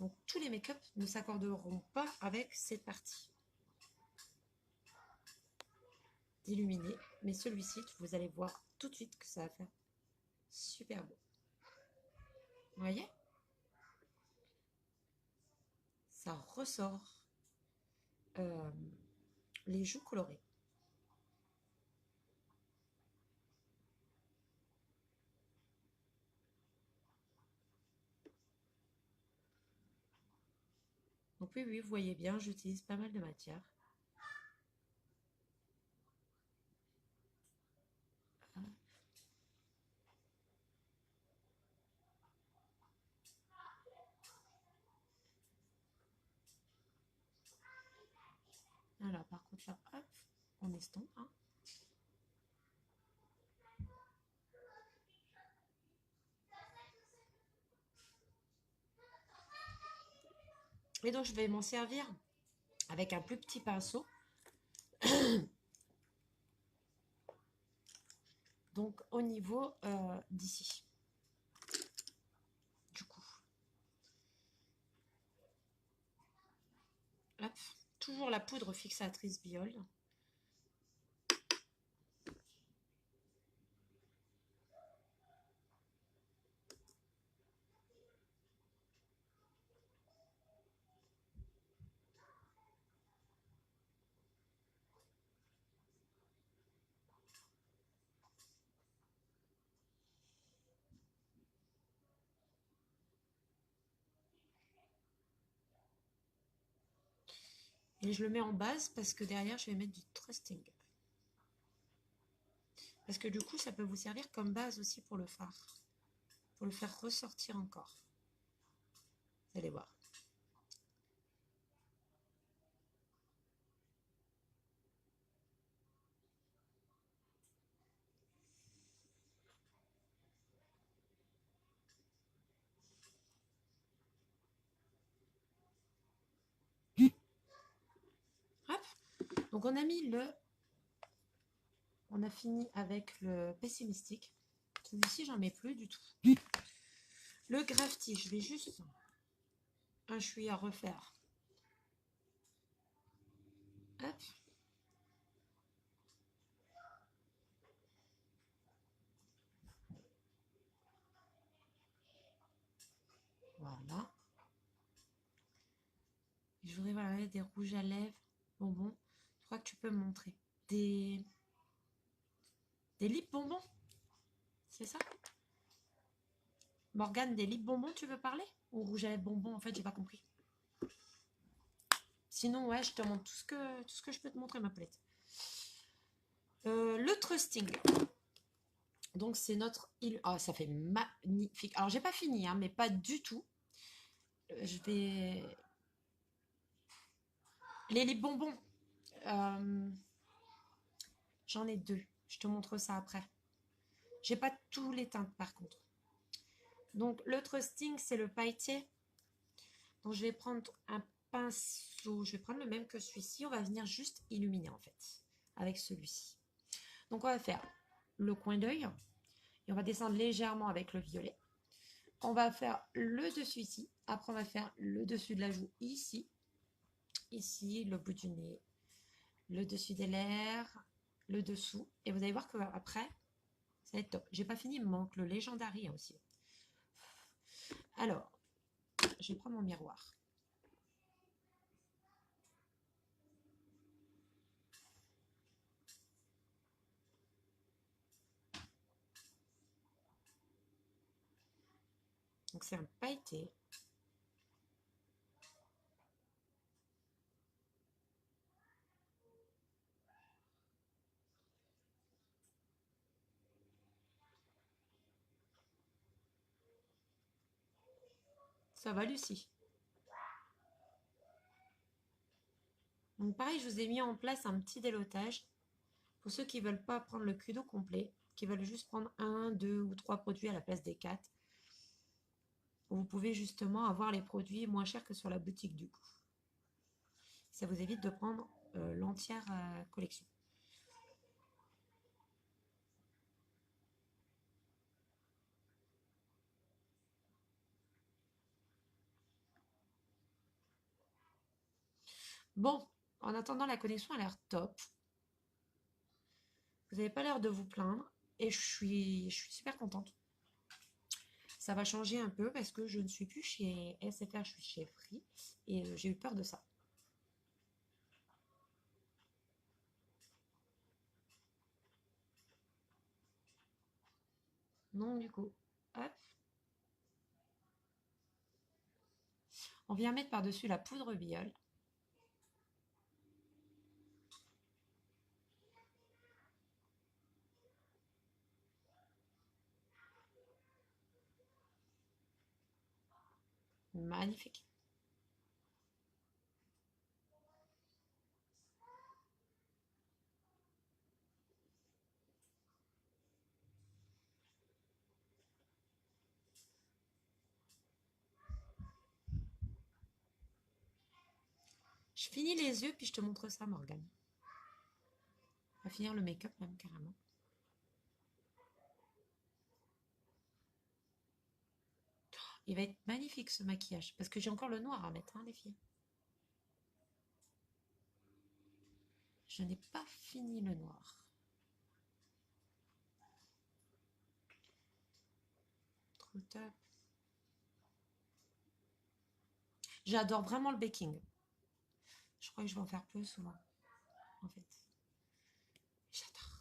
Donc, tous les make-up ne s'accorderont pas avec cette partie d'illuminer, mais celui-ci, vous allez voir tout de suite que ça va faire super beau. Vous voyez? Ça ressort les joues colorées. Donc oui, vous voyez bien, j'utilise pas mal de matière. Alors par contre là, hop, on estompe. Hein. Et donc je vais m'en servir avec un plus petit pinceau. Donc au niveau d'ici. Du coup. Hop. Toujours la poudre fixatrice biole. Et je le mets en base parce que derrière, je vais mettre du trusting. Parce que du coup, ça peut vous servir comme base aussi pour le fard. Pour le faire ressortir encore. Vous allez voir. Hop. Donc on a mis on a fini avec le pessimistique. Celui-ci, j'en mets plus du tout. Le Grafty, je vais juste un chouïa à refaire. Hop. Voilà. Je voudrais voir des rouges à lèvres, bonbons. Je crois que tu peux me montrer. Des lips bonbons. C'est ça? Morgane, des lips bonbons, tu veux parler? Ou rouge à lèvres bonbons, en fait, j'ai pas compris. Sinon, ouais, je te montre tout ce que je peux te montrer, ma palette. Le trusting. Donc, c'est notre île. Oh, ça fait magnifique. Alors, j'ai pas fini, hein, mais pas du tout. Je vais... Les bonbons. J'en ai 2. Je te montre ça après. J'ai pas tous les teintes, par contre. Donc, le trusting, c'est le pailleté. Donc, je vais prendre un pinceau. Je vais prendre le même que celui-ci. On va venir juste illuminer, en fait, avec celui-ci. Donc, on va faire le coin d'œil. Et on va descendre légèrement avec le violet. On va faire le dessus ici. Après, on va faire le dessus de la joue ici. Ici, le bout du nez. Le dessus des lèvres. Le dessous. Et vous allez voir qu'après, ça va être top. J'ai pas fini, il me manque le Legendary aussi. Alors, je vais prendre mon miroir. Donc, c'est un pailleté. Ça va, Lucie? Donc, pareil, je vous ai mis en place un petit délotage. Pour ceux qui ne veulent pas prendre le cudo complet, qui veulent juste prendre 1, 2 ou 3 produits à la place des 4, vous pouvez justement avoir les produits moins chers que sur la boutique du coup. Ça vous évite de prendre l'entière collection. Bon, en attendant, la connexion a l'air top. Vous n'avez pas l'air de vous plaindre et je suis super contente. Ça va changer un peu parce que je ne suis plus chez SFR, je suis chez Free et j'ai eu peur de ça. Donc du coup, hop. On vient mettre par-dessus la poudre viol. Magnifique. Je finis les yeux puis je te montre ça, Morgane. On va finir le make-up même carrément. Il va être magnifique ce maquillage parce que j'ai encore le noir à mettre, hein, les filles. Je n'ai pas fini le noir. Trop top. J'adore vraiment le baking. Je crois que je vais en faire plus souvent, en fait. J'adore.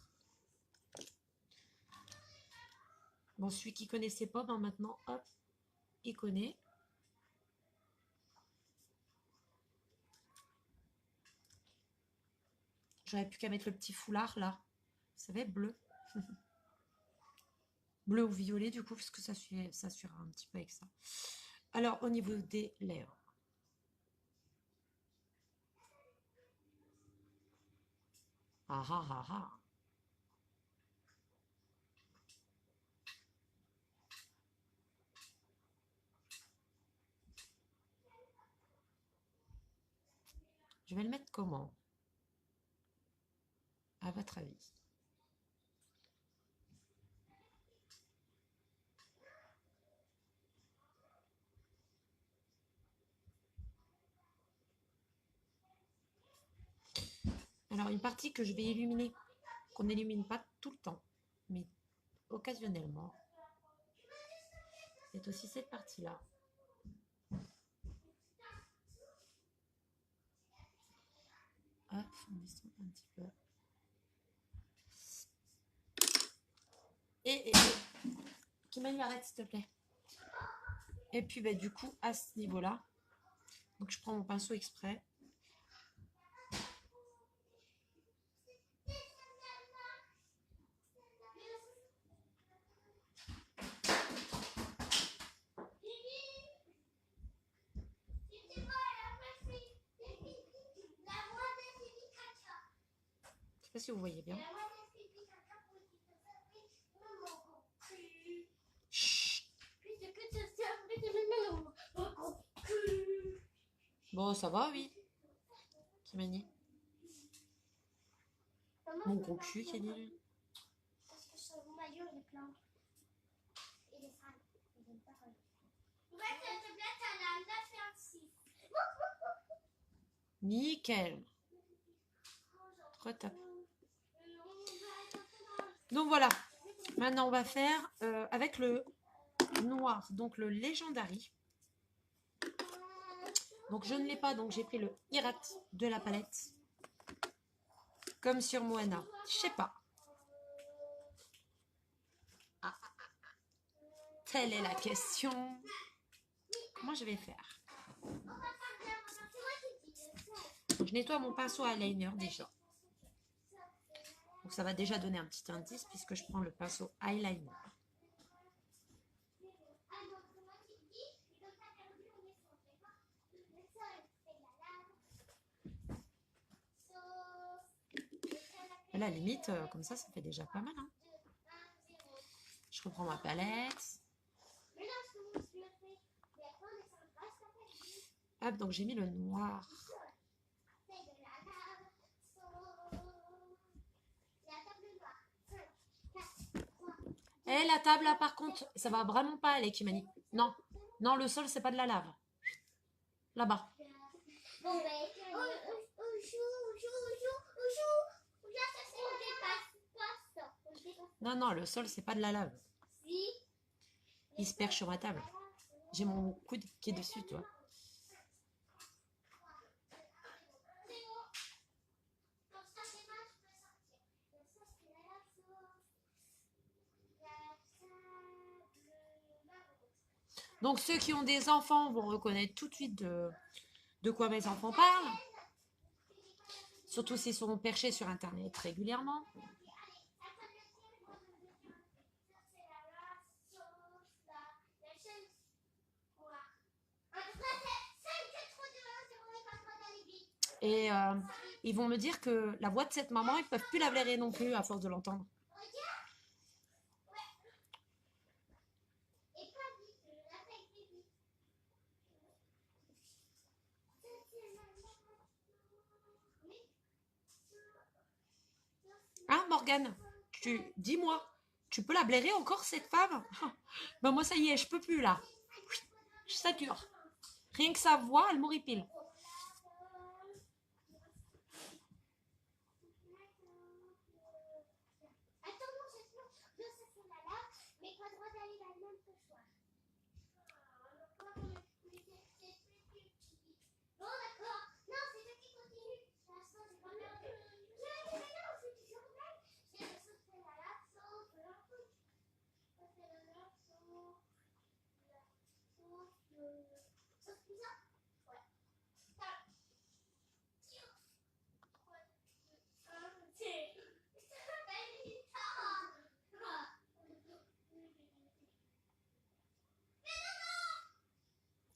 Bon, celui qui connaissait pas, ben maintenant, hop, il connaît. J'aurais plus qu'à mettre le petit foulard là. Vous savez, bleu. Bleu ou violet du coup, parce que ça suivra un petit peu avec ça. Alors, au niveau des lèvres. Ah ah ah ah. Je vais le mettre comment? À votre avis? Alors, une partie que je vais illuminer, qu'on n'illumine pas tout le temps, mais occasionnellement, c'est aussi cette partie-là. Hop, on descend un petit peu. Et Kimani, arrête s'il te plaît. Et puis, bah, du coup, à ce niveau-là, donc je prends mon pinceau exprès pas si vous voyez bien. Chut. Bon, ça va, oui. Kimani. Mon gros cul, qui a dit. Parce que son maillot, il est plein. Il est sale. Il est pas sale. Ouais, cette tablette, elle a 9,6. Nickel. Retape. Donc voilà. Maintenant, on va faire avec le noir, donc le Legendary. Donc je ne l'ai pas, donc j'ai pris le Hirat de la palette. Comme sur Moana. Je sais pas. Ah. Telle est la question. Comment je vais faire? Je nettoie mon pinceau à eyeliner déjà. Donc ça va déjà donner un petit indice puisque je prends le pinceau eyeliner. Et là, limite, comme ça fait déjà pas mal. Hein. Je reprends ma palette. Hop, donc j'ai mis le noir. Eh, la table là, par contre, ça va vraiment pas aller, Kimani. Non, non, le sol, c'est pas de la lave. Là-bas. Non, non, le sol, c'est pas de la lave. Il se perd sur ma table. J'ai mon coude qui est dessus, tu vois. Donc, ceux qui ont des enfants vont reconnaître tout de suite de quoi mes enfants parlent. Surtout s'ils sont perchés sur Internet régulièrement. Et ils vont me dire que la voix de cette maman, ils ne peuvent plus la blairer non plus à force de l'entendre. Hein, Morgane, dis-moi, tu peux la blairer encore cette femme? Ben moi ça y est, je peux plus là. Je sature. Rien que sa voix, elle m'horripile.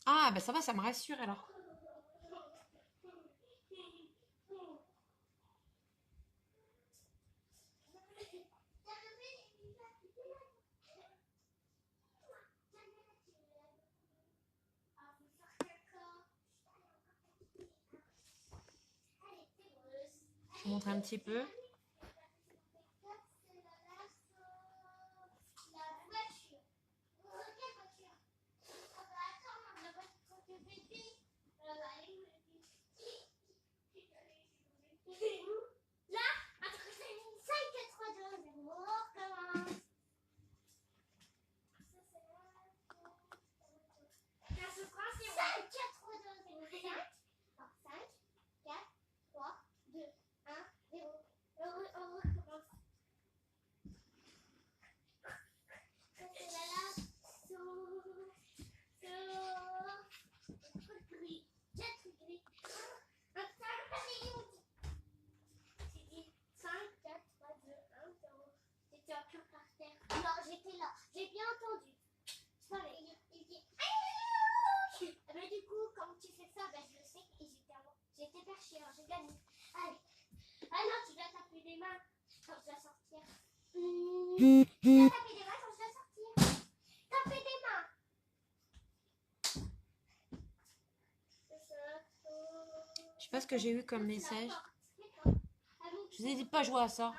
Ah, ben ça va, ça me rassure alors. Je vous montre un petit peu. Viens taper des mains quand je dois sortir. Taper des mains. Je sais pas ce que j'ai eu comme message. Je vous ai dit de pas jouer à ça.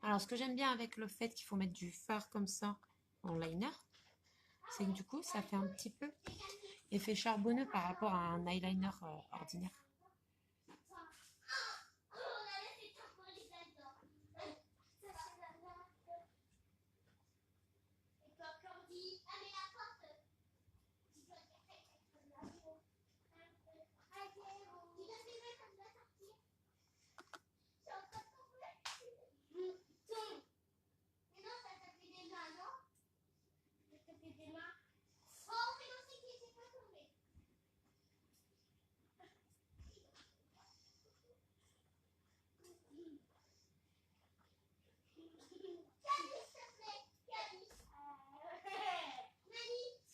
Alors, ce que j'aime bien avec le fait qu'il faut mettre du fard comme ça en liner, c'est que du coup, ça fait un petit peu effet charbonneux par rapport à un eyeliner ordinaire.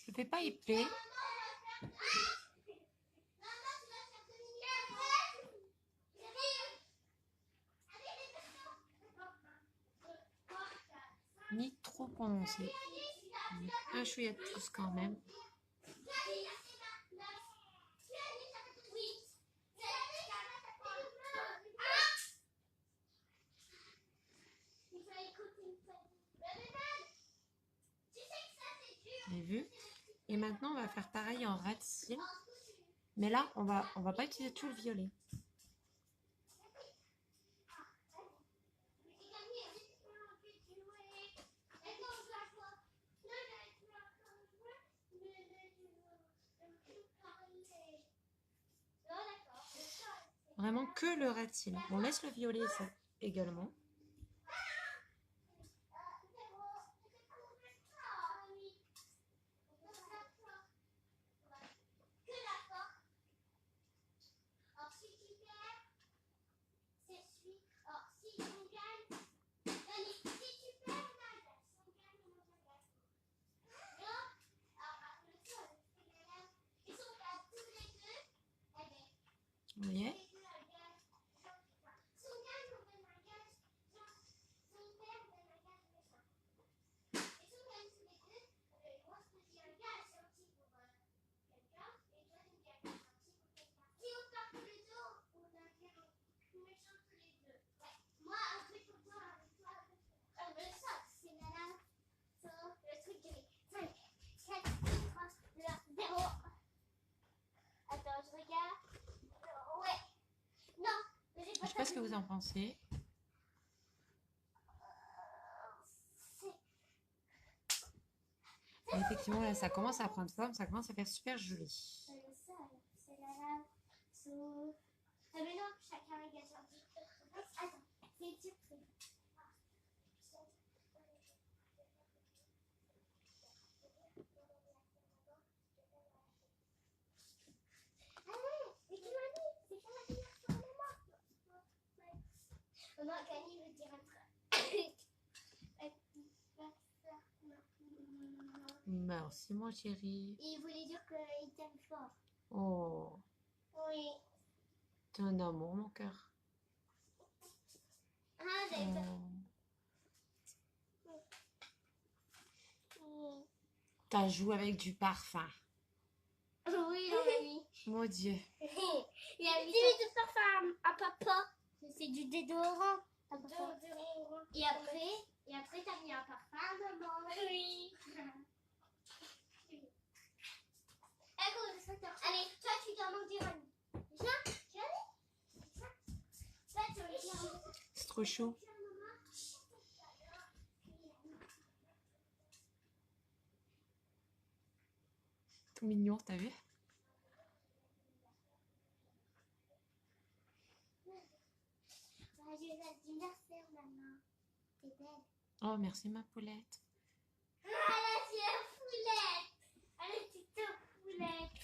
Je fais pas épais. Ni trop prononcé. Un chouïa de plus quand même. Vous avez vu? Et maintenant, on va faire pareil en ras de cils. Mais là, on va pas utiliser tout le violet. Vraiment que le ras de cils. On laisse le violet ça, également. Vous voyez? Je sais pas ce que vous en pensez. Et effectivement, là, ça commence à prendre forme, ça commence à faire super joli. Merci, mon chéri. Et il voulait dire qu'il t'aime fort. Oh, Oui. t'es un amour, mon cœur. Ah, j'ai peur. T'as joué avec du parfum. Oui, on a mis. Mon Dieu. Il a mis du parfum à papa. C'est du déodorant. Et après t'as mis un parfum à maman. Oui. Allez, toi tu dois m'en dire un. Viens, C'est trop chaud. Tout mignon, t'as vu? J'ai l'anniversaire maintenant. C'est belle. Oh, merci ma poulette. Ah, c'est une poulette. Allez, c'est une poulette.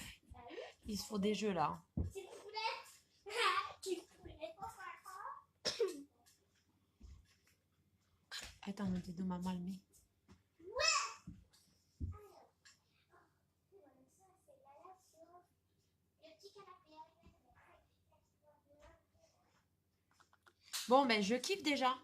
Ils se font des jeux là. C'est une poulette. Ah, c'est une poulette. Attends, mon dido m'a mal mis. Bon, ben je kiffe déjà.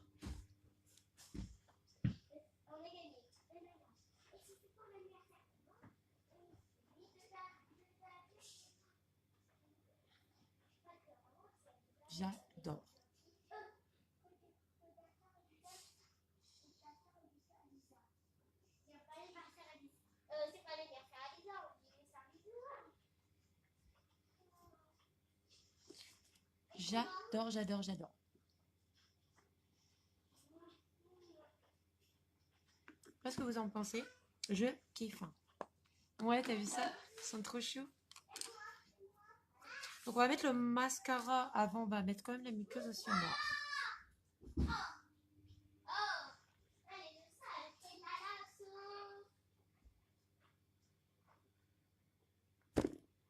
J'adore. J'adore, j'adore, j'adore. Qu'est-ce que vous en pensez? Je kiffe. Ouais, t'as vu ça? Ils sont trop choux. Donc on va mettre le mascara avant, on va mettre quand même la muqueuse aussi en bas.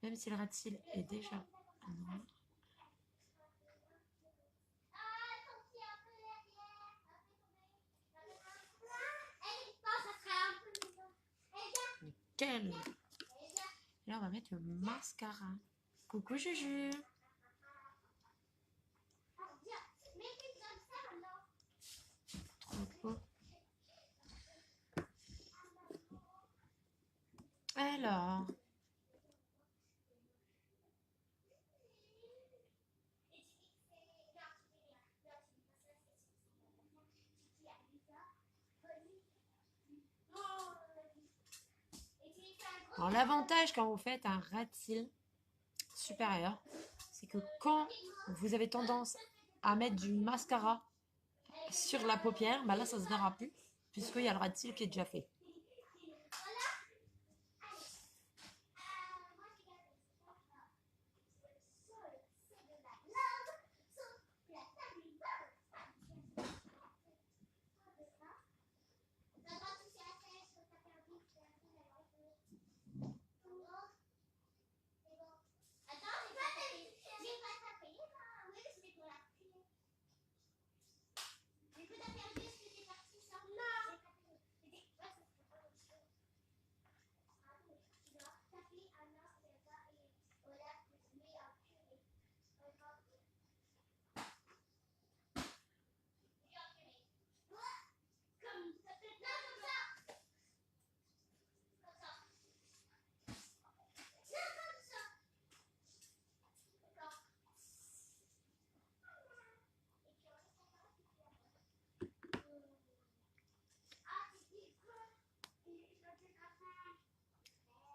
Même si le ras de cils est déjà noir. Nickel. Là, on va mettre le mascara. Coucou Juju. Trop beau. Alors. Alors l'avantage quand vous faites un ras de cils supérieur, c'est que quand vous avez tendance à mettre du mascara sur la paupière, bah là ça se verra plus puisqu'il y a le ras de cils qui est déjà fait.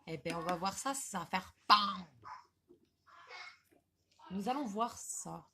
Eh bien, on va voir ça, ça va faire PAM. Nous allons voir ça.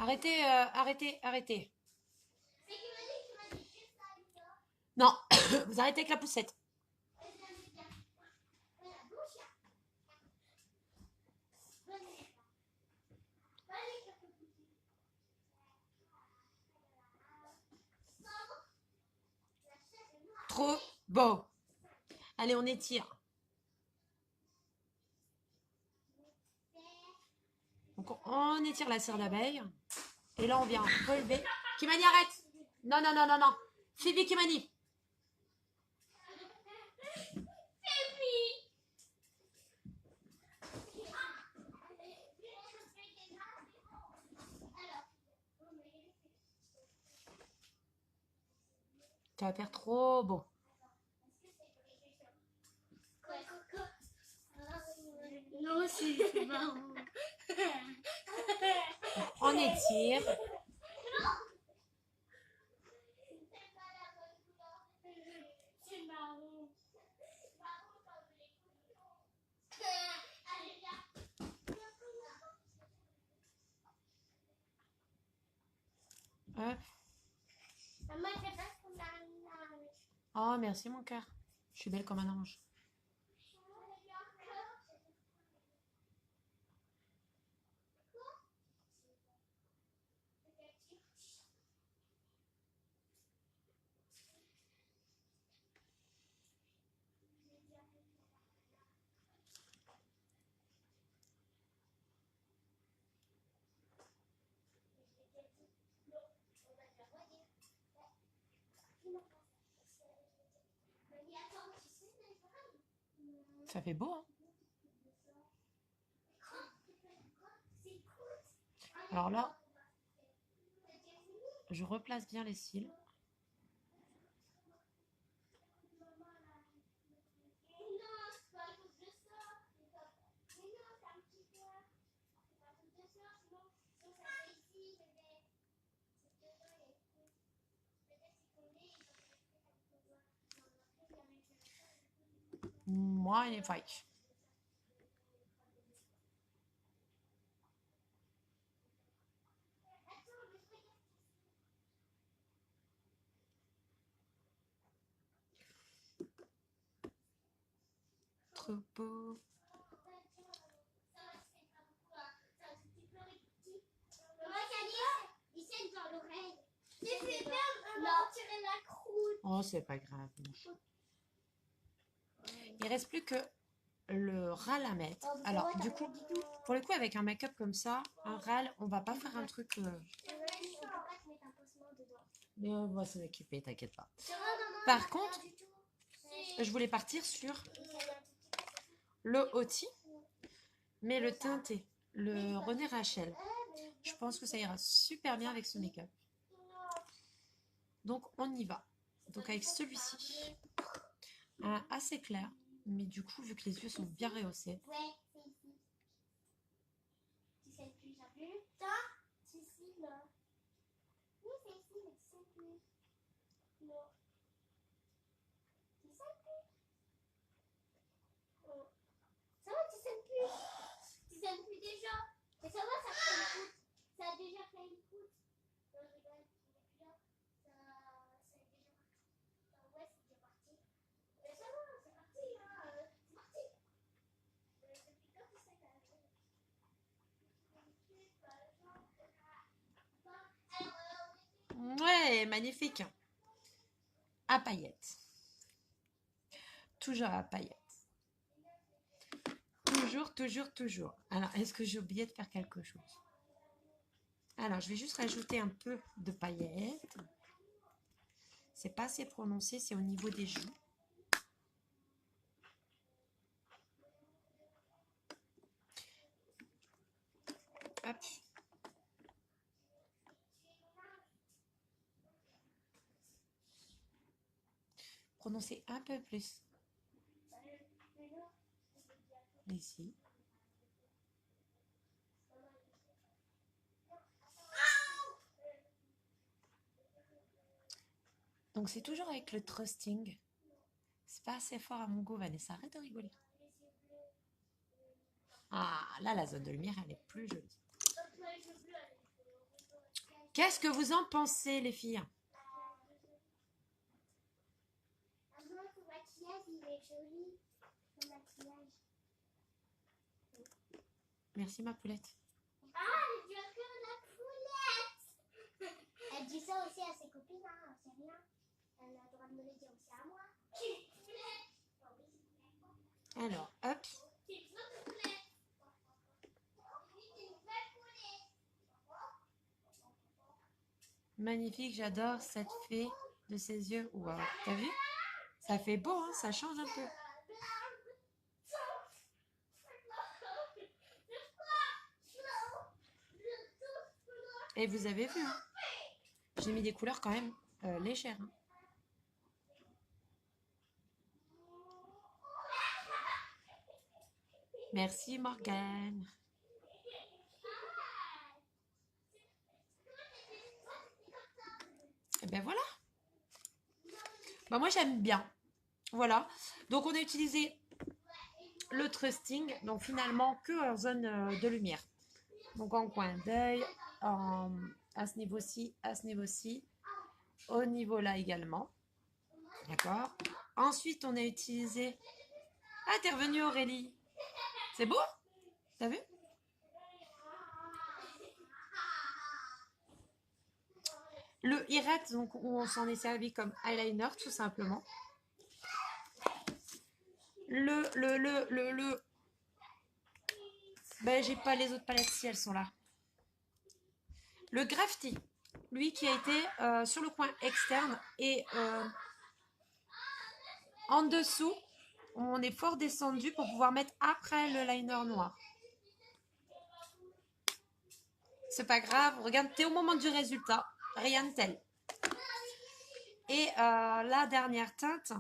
Arrêtez, arrêtez, arrêtez. Non, vous arrêtez avec la poussette. Trop beau. Allez, on étire. Donc, on étire la cire d'abeille. Et là, on vient relever. Kimani, arrête. Non, non, non, non, non. Phoebe, Kimani. Tu vas faire trop beau. Non, c'est marrant. On étire. C'est marrant. Hop. Maman, c'est pas comme un ange. Oh, merci mon cœur. Je suis belle comme un ange. Ça fait beau, hein? Alors là, je replace bien les cils. Moi, il est weich. Trop beau. Oh, c'est pas grave. Il reste plus que le râle à mettre. Alors, du coup, pour le coup, avec un make-up comme ça, un râle, on va pas faire un truc... Mais on va s'en occuper, t'inquiète pas. Par contre, je voulais partir sur le Oti, mais le teinté, le René Rachel. Je pense que ça ira super bien avec ce make-up. Donc, on y va. Donc, avec celui-ci, assez clair, mais du coup, vu que les yeux sont bien rehaussés. Mais ça va, ça fait une croûte. Ça a déjà fait une croûte. Non, je rigole, il est plus là. Ça est déjà parti. Ouais, c'est déjà parti. Mais ça va, c'est parti, hein. C'est parti. Depuis quand tu sais que Ouais, magnifique. À paillettes. Toujours à paillettes. Toujours, toujours, toujours. Alors, est-ce que j'ai oublié de faire quelque chose? Alors, je vais juste rajouter un peu de paillettes. C'est pas assez prononcé, c'est au niveau des joues. Hop. Prononcez un peu plus. Ici. Donc, c'est toujours avec le trusting. C'est pas assez fort à mon goût, Vanessa. Arrête de rigoler. Ah, là, la zone de lumière, elle est plus jolie. Qu'est-ce que vous en pensez, les filles? ton maquillage, il est joli. Ton maquillage. Merci, ma poulette. Ah, elle dit encore la poulette. Elle dit ça aussi à ses copines, hein, c'est rien. Elle a le droit de me le dire aussi à moi. Alors, hop. Magnifique, j'adore cette fée de ses yeux. Wow, t'as vu? Ça fait beau, hein? Ça change un peu. Et vous avez vu, hein? J'ai mis des couleurs quand même légères. Hein. Merci Morgane. Et ben voilà. Bah moi j'aime bien. Voilà. Donc on a utilisé le trusting, donc finalement que en zone de lumière. Donc en coin d'œil, à ce niveau-ci, à ce niveau-ci, au niveau là également. D'accord. Ensuite on a utilisé... Ah, t'es revenue Aurélie. C'est beau? T'as vu? Le Irette, donc où on s'en est servi comme eyeliner tout simplement. Ben j'ai pas les autres palettes si elles sont là. Le Graffiti, lui qui a été sur le coin externe et en dessous, on est fort descendu pour pouvoir mettre après le liner noir. C'est pas grave, regarde, t'es au moment du résultat, rien de tel. Et la dernière teinte,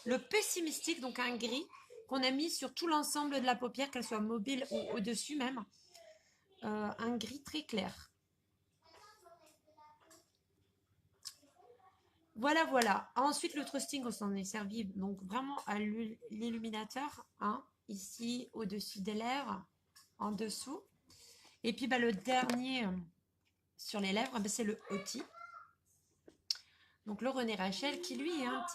le pessimistique, donc un gris, qu'on a mis sur tout l'ensemble de la paupière, qu'elle soit mobile ou au-dessus même. Un gris très clair. Voilà, voilà. Ensuite, le trusting, on s'en est servi donc vraiment à l'illuminateur, hein, ici, au-dessus des lèvres, en dessous. Et puis, bah, le dernier sur les lèvres, bah, c'est le Oti. Donc, le René Rachel, qui lui est un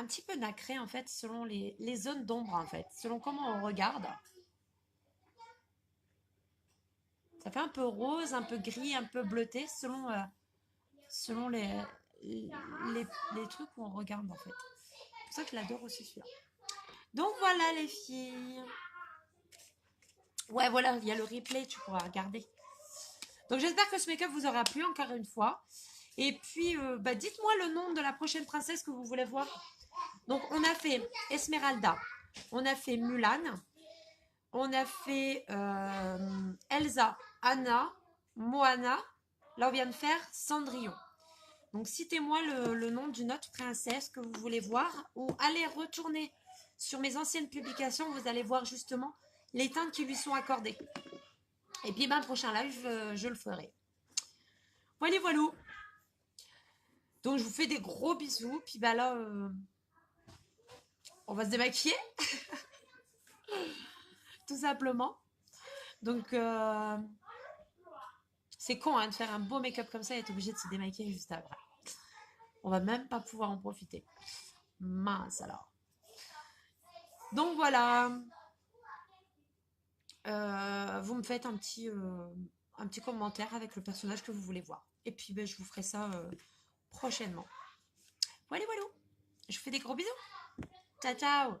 petit peu nacré, en fait, selon les zones d'ombre, en fait, selon comment on regarde. Ça fait un peu rose, un peu gris, un peu bleuté, selon les trucs où on regarde, en fait. C'est pour ça que je l'adore aussi, celui-là. Donc voilà les filles. Ouais, voilà, il y a le replay, tu pourras regarder. Donc j'espère que ce make-up vous aura plu encore une fois. Et puis, bah, dites-moi le nom de la prochaine princesse que vous voulez voir. Donc on a fait Esmeralda, on a fait Mulan, on a fait Elsa, Anna, Moana. Là on vient de faire Cendrillon. Donc citez-moi le nom d'une autre princesse que vous voulez voir ou allez retourner sur mes anciennes publications, vous allez voir justement les teintes qui lui sont accordées. Et puis ben prochain live, je le ferai. Voilà, voilà. Donc je vous fais des gros bisous. Puis ben là, on va se démaquiller. Tout simplement. Donc c'est con hein, de faire un beau make-up comme ça et être obligé de se démaquiller juste après. On va même pas pouvoir en profiter. Mince alors. Donc voilà. Vous me faites un petit commentaire avec le personnage que vous voulez voir. Et puis ben, je vous ferai ça prochainement. Voilà, voilà. Je vous fais des gros bisous. Ciao, ciao.